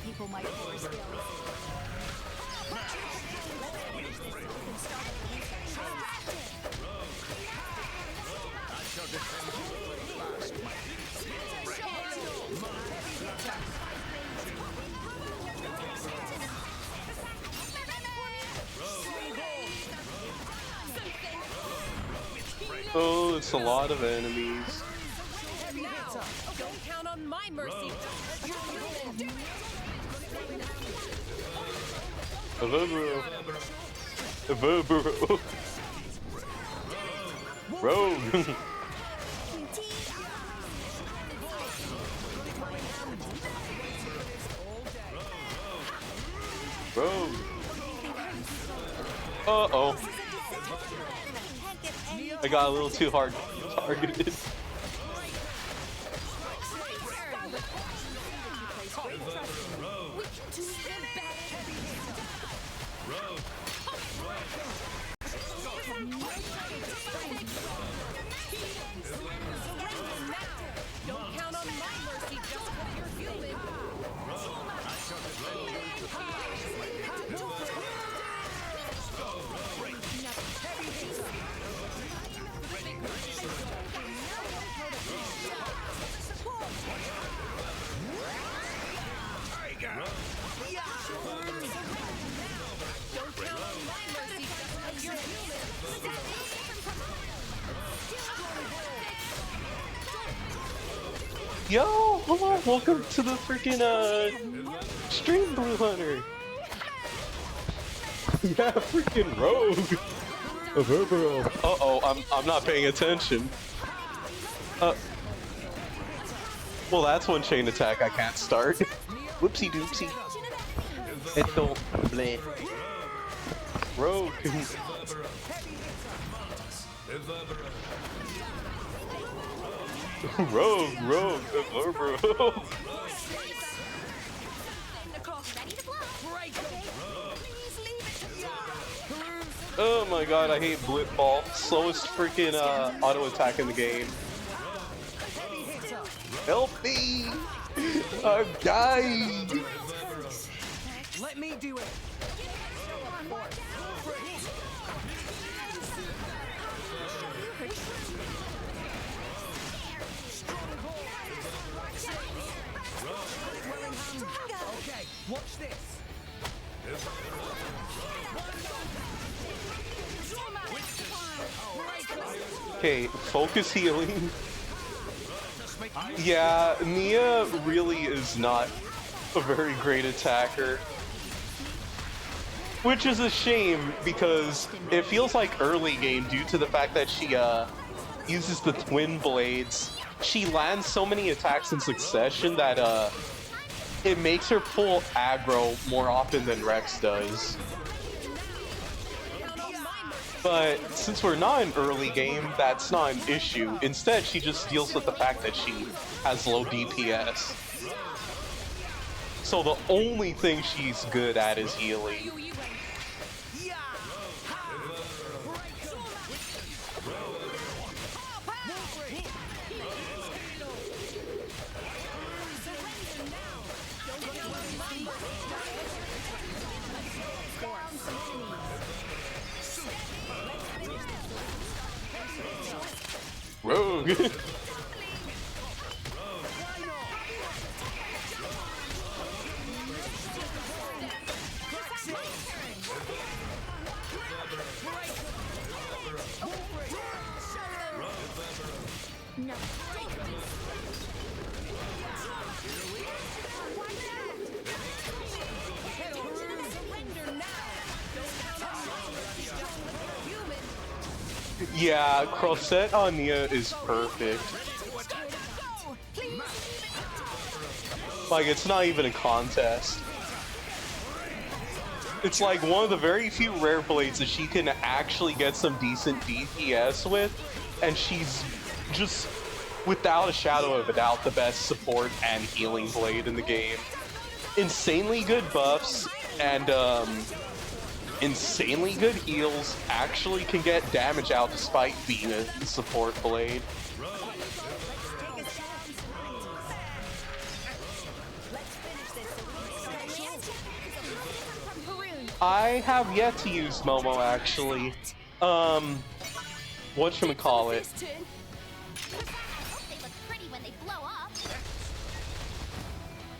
People might force skills. Oh, it's a lot of enemies. Don't count on my mercy. Evoboro. Evoboro. Rogue. Rogue. Uh-oh. I got a little too hard targeted. Don't count on my mercy just because you're human. Don't count on my mercy just because you're human. Yo, hello, welcome to the freaking stream, Blue Hunter. Yeah, freaking Rogue. Evoboro. Uh-oh, I'm not paying attention. Well, that's one chain attack I can't start. Whoopsie doopsie. It don't bleh. Rogue. Rogue, Evoboro. Oh my god, I hate Blitball. Slowest freaking auto attack in the game. Help me! I'm dying! Let me do it. Okay, watch this. Okay, focus healing. Yeah, Nia really is not a very great attacker. Which is a shame, because it feels like early game, due to the fact that she uses the twin blades, she lands so many attacks in succession that it makes her pull aggro more often than Rex does. But since we're not in early game, that's not an issue. Instead, she just deals with the fact that she has low DPS. So the only thing she's good at is healing. Rogue. No. Yeah, Crosette on Nia is perfect. Like, it's not even a contest. It's like one of the very few rare blades that she can actually get some decent DPS with, and she's just, without a shadow of a doubt, the best support and healing blade in the game. Insanely good buffs, and insanely good heals, actually can get damage out despite being a support blade. I have yet to use Momo, actually. Whatchamacallit?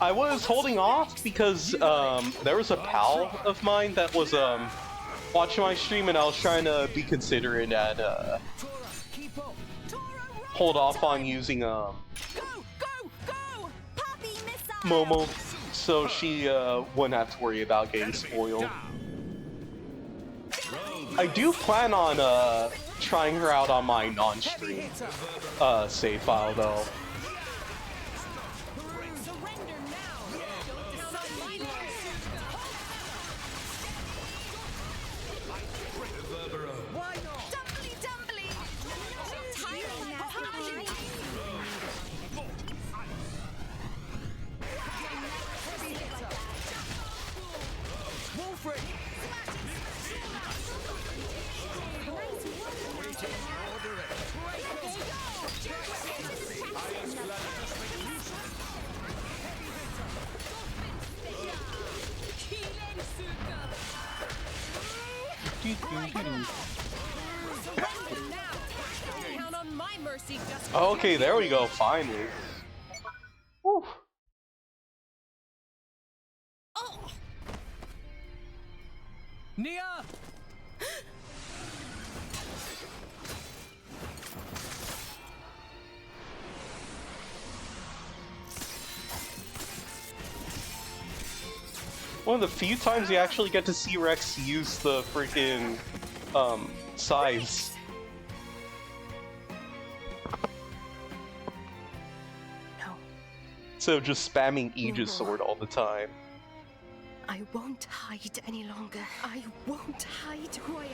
I was holding off because there was a pal of mine that was watching my stream, and I was trying to be considerate and hold off on using Momo, so she wouldn't have to worry about getting spoiled. I do plan on trying her out on my non-stream save file though. Okay, there we go, finally. Whew. Nia! One of the few times you actually get to see Rex use the freaking size. No. So just spamming Aegis Sword all the time. I won't hide any longer. I won't hide who I am.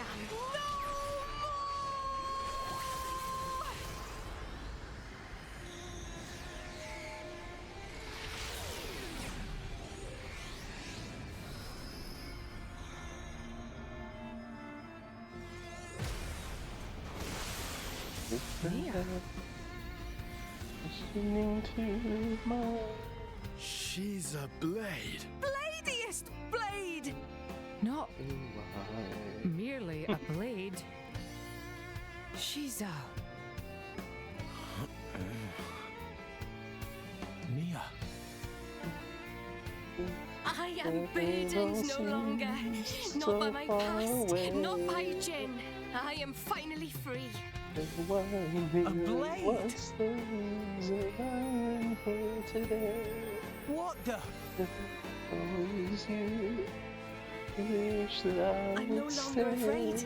Listening to my... She's a blade. Bladiest blade! Not merely a blade. She's a... Nia. I am burdened no longer. Not by my past, not by Jin. I am finally free. A blade? What the? I'm no longer afraid.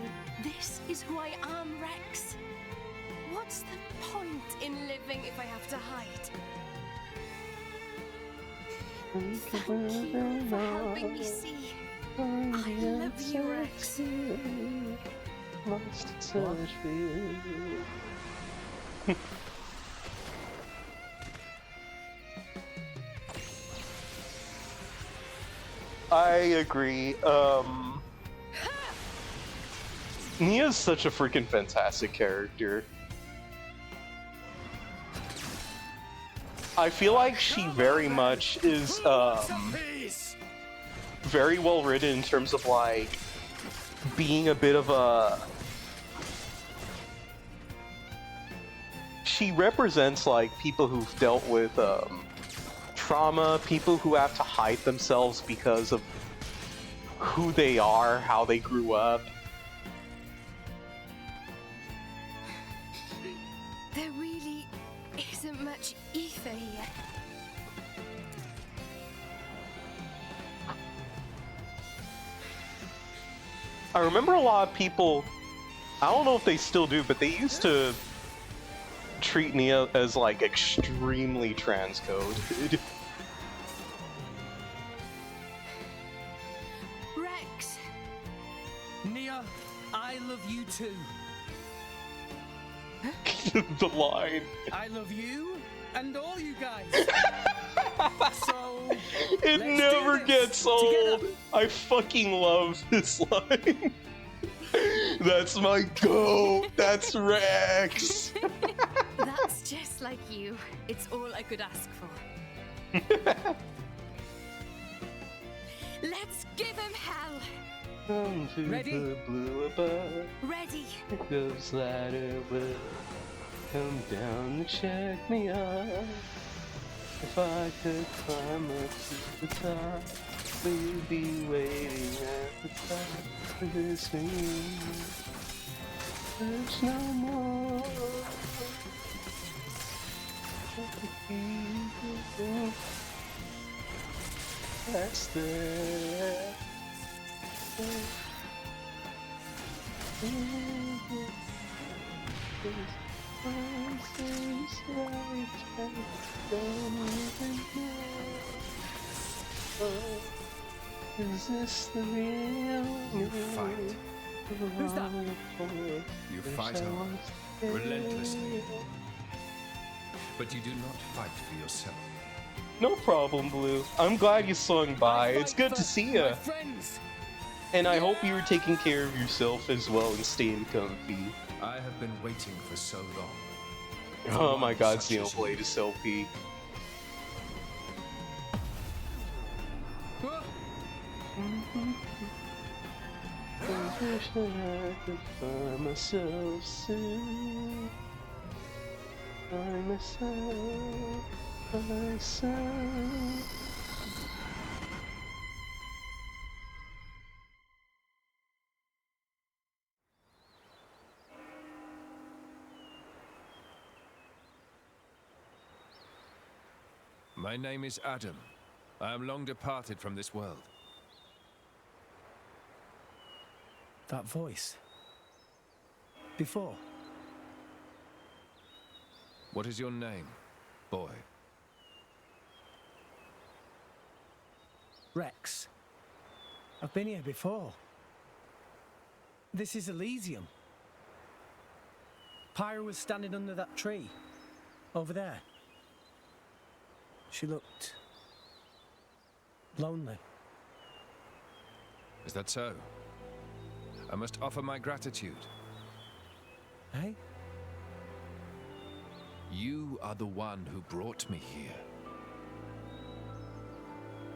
This is who I am, Rex. What's the point in living if I have to hide? Thank you for helping me see. I love you, Rex. Lost touch with. I agree. Nia's such a freaking fantastic character. I feel like she very much is very well written in terms of like being a bit of a. She represents like people who've dealt with trauma, people who have to hide themselves because of who they are, how they grew up. There really isn't much ether here. I remember a lot of people, I don't know if they still do, but they used to treat Nia as like extremely transcoded. Rex! Nia, I love you too. The line. I love you and all you guys. So it never gets old. Together. I fucking love this line. That's my goat. That's Rex. That's just like you. It's all I could ask for. Let's give him hell. Come to Ready? the blue above. Ready. Ghost ladder will come down and check me out. If I could climb up to the top, we'd be waiting at the top of this room. There's no more. That's there. Is this the real You fight. Who's that? You fight on, relentlessly. But you do not fight for yourself. No problem, Blue. I'm glad you swung by. It's good to see you. Friends. And I hope you're taking care of yourself as well and staying comfy. I have been waiting for so long. Oh my god, Xenoblade is so peak. I wish that I could find myself soon. Find myself. My name is Adam. I am long departed from this world. That voice. Before. What is your name, boy? Rex. I've been here before. This is Elysium. Pyra was standing under that tree. Over there. She looked lonely. Is that so? I must offer my gratitude. Hey? You are the one who brought me here.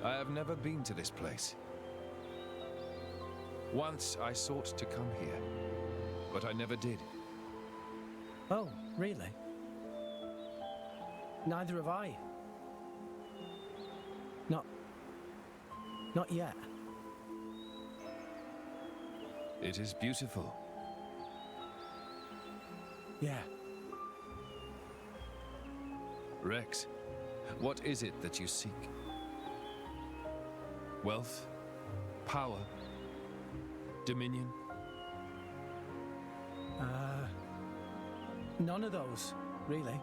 I have never been to this place. Once I sought to come here, but I never did. Oh, really? Neither have I. Not yet. It is beautiful. Yeah. Rex, what is it that you seek? Wealth? Power? Dominion? None of those, really.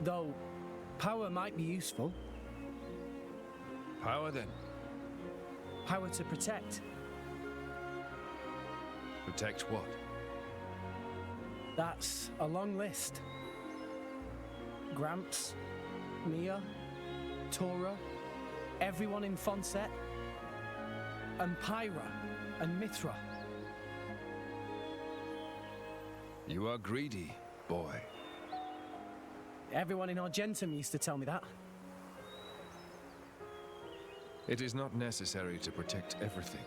Though, power might be useful. Power then? Power to protect. Protect what? That's a long list. Gramps, Nia, Tora, everyone in Fonset, and Pyra, and Mithra. You are greedy, boy. Everyone in Argentum used to tell me that. It is not necessary to protect everything.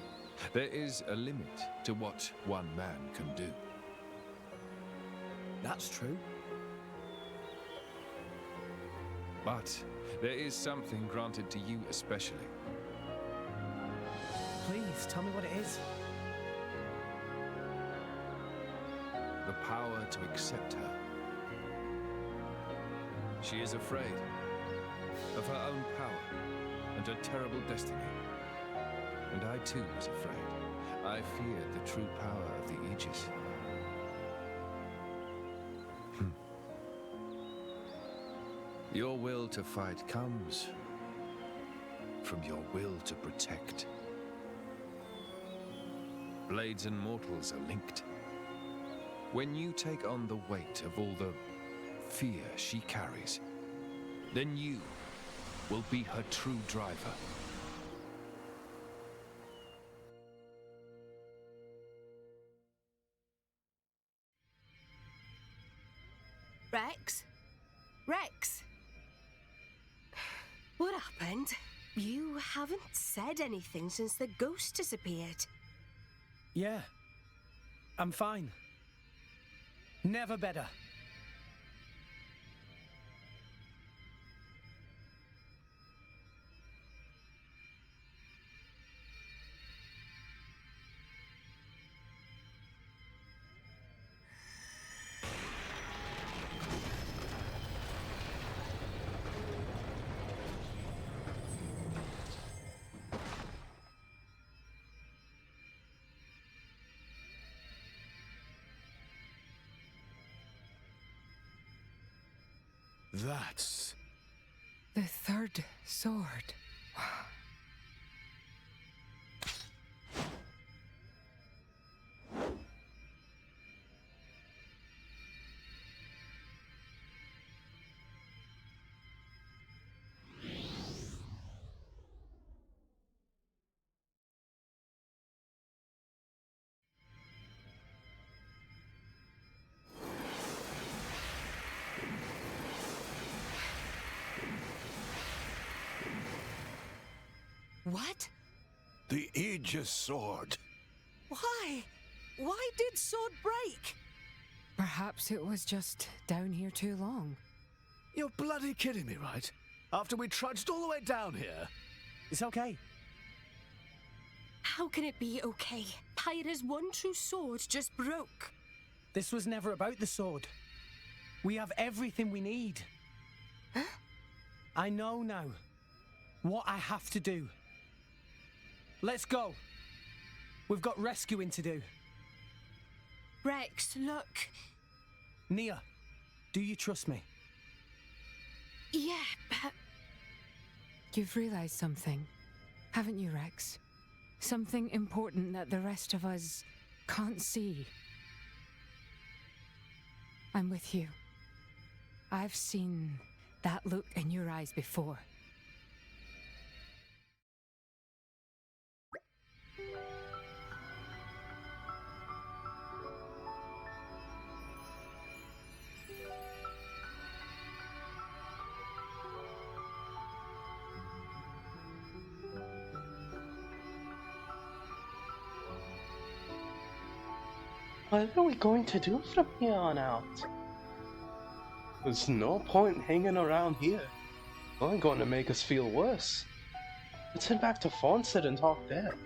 There is a limit to what one man can do. That's true. But there is something granted to you especially. Please, tell me what it is. The power to accept her. She is afraid of her own power and her terrible destiny. And I too was afraid. I feared the true power of the Aegis. Your will to fight comes from your will to protect. Blades and mortals are linked. When you take on the weight of all the fear she carries, then you will be her true driver. Rex? Rex? What happened? You haven't said anything since the ghost disappeared. Yeah. I'm fine. Never better. That's... The third sword. What? the Aegis sword. Why? Why did sword break? Perhaps it was just down here too long. You're bloody kidding me, right? After we trudged all the way down here. It's okay. How can it be okay? Pyra's one true sword just broke. This was never about the sword. We have everything we need. Huh? I know now what I have to do. Let's go. We've got rescuing to do. Rex, look. Nia, do you trust me? Yeah, but... You've realized something, haven't you, Rex? Something important that the rest of us can't see. I'm with you. I've seen that look in your eyes before. What are we going to do from here on out? There's no point hanging around here. Only going to make us feel worse. Let's head back to Fonset and talk there.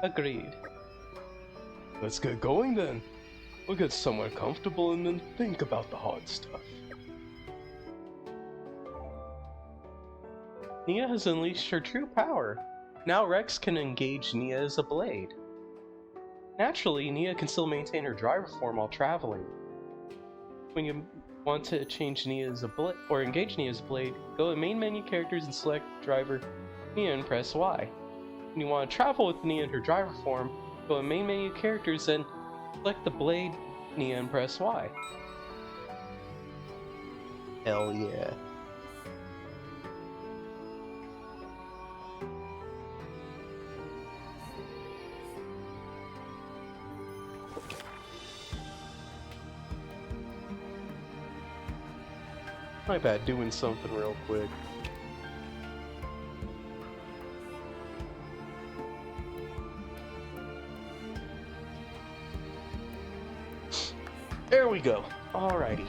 Agreed. Let's get going then. We'll get somewhere comfortable and then think about the hard stuff. Nia has unleashed her true power. Now Rex can engage Nia as a blade. Naturally, Nia can still maintain her driver form while traveling. When you want to change Nia as a blade or engage Nia as a blade, go to main menu characters and select driver Nia and press Y. When you want to travel with Nia in her driver form, go to main menu characters and select the blade Nia and press Y. Hell yeah. My bad, doing something real quick. There we go. Alrighty.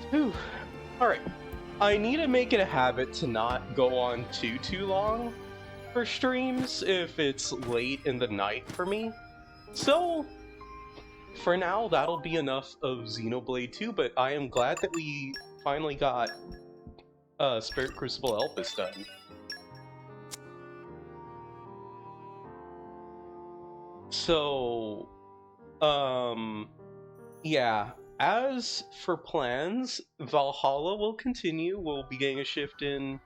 Whew. Alright. I need to make it a habit to not go on too long for streams if it's late in the night for me. So, for now, that'll be enough of Xenoblade 2, but I am glad that we finally got Spirit Crucible Elpis done. So, yeah, as for plans, Valhalla will continue. We'll be getting a shift in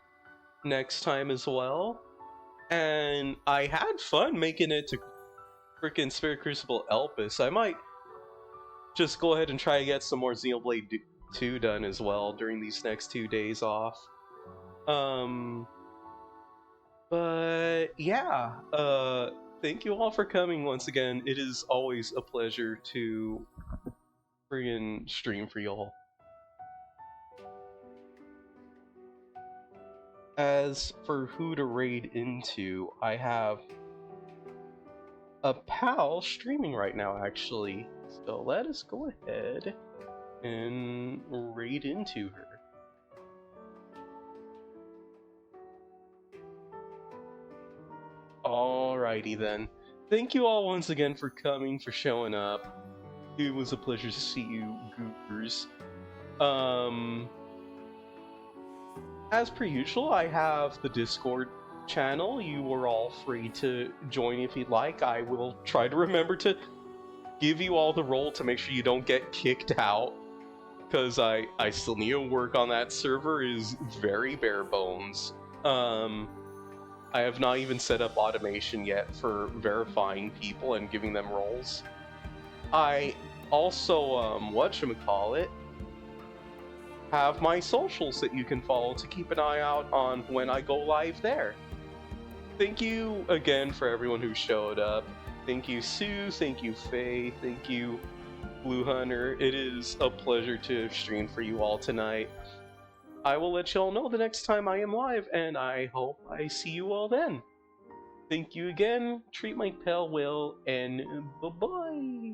next time as well. And I had fun making it to freaking Spirit Crucible Elpis. I might just go ahead and try to get some more Xenoblade 2 done as well during these next 2 days off. But yeah, thank you all for coming once again. It is always a pleasure to friggin' stream for y'all. As for who to raid into, I have a pal streaming right now, actually. So let us go ahead and raid into her. Alrighty then. Thank you all once again for coming, for showing up. It was a pleasure to see you, goopers. As per usual, I have the Discord channel. You are all free to join if you'd like. I will try to remember to give you all the role to make sure you don't get kicked out, because I still need to work on that. Server is very bare bones. I have not even set up automation yet for verifying people and giving them roles. I also, whatchamacallit, have my socials that you can follow to keep an eye out on when I go live there. Thank you again for everyone who showed up. Thank you, Sue. Thank you, Faye. Thank you, Blue Hunter. It is a pleasure to stream for you all tonight. I will let y'all know the next time I am live, and I hope I see you all then. Thank you again. Treat my pal well, and bye-bye.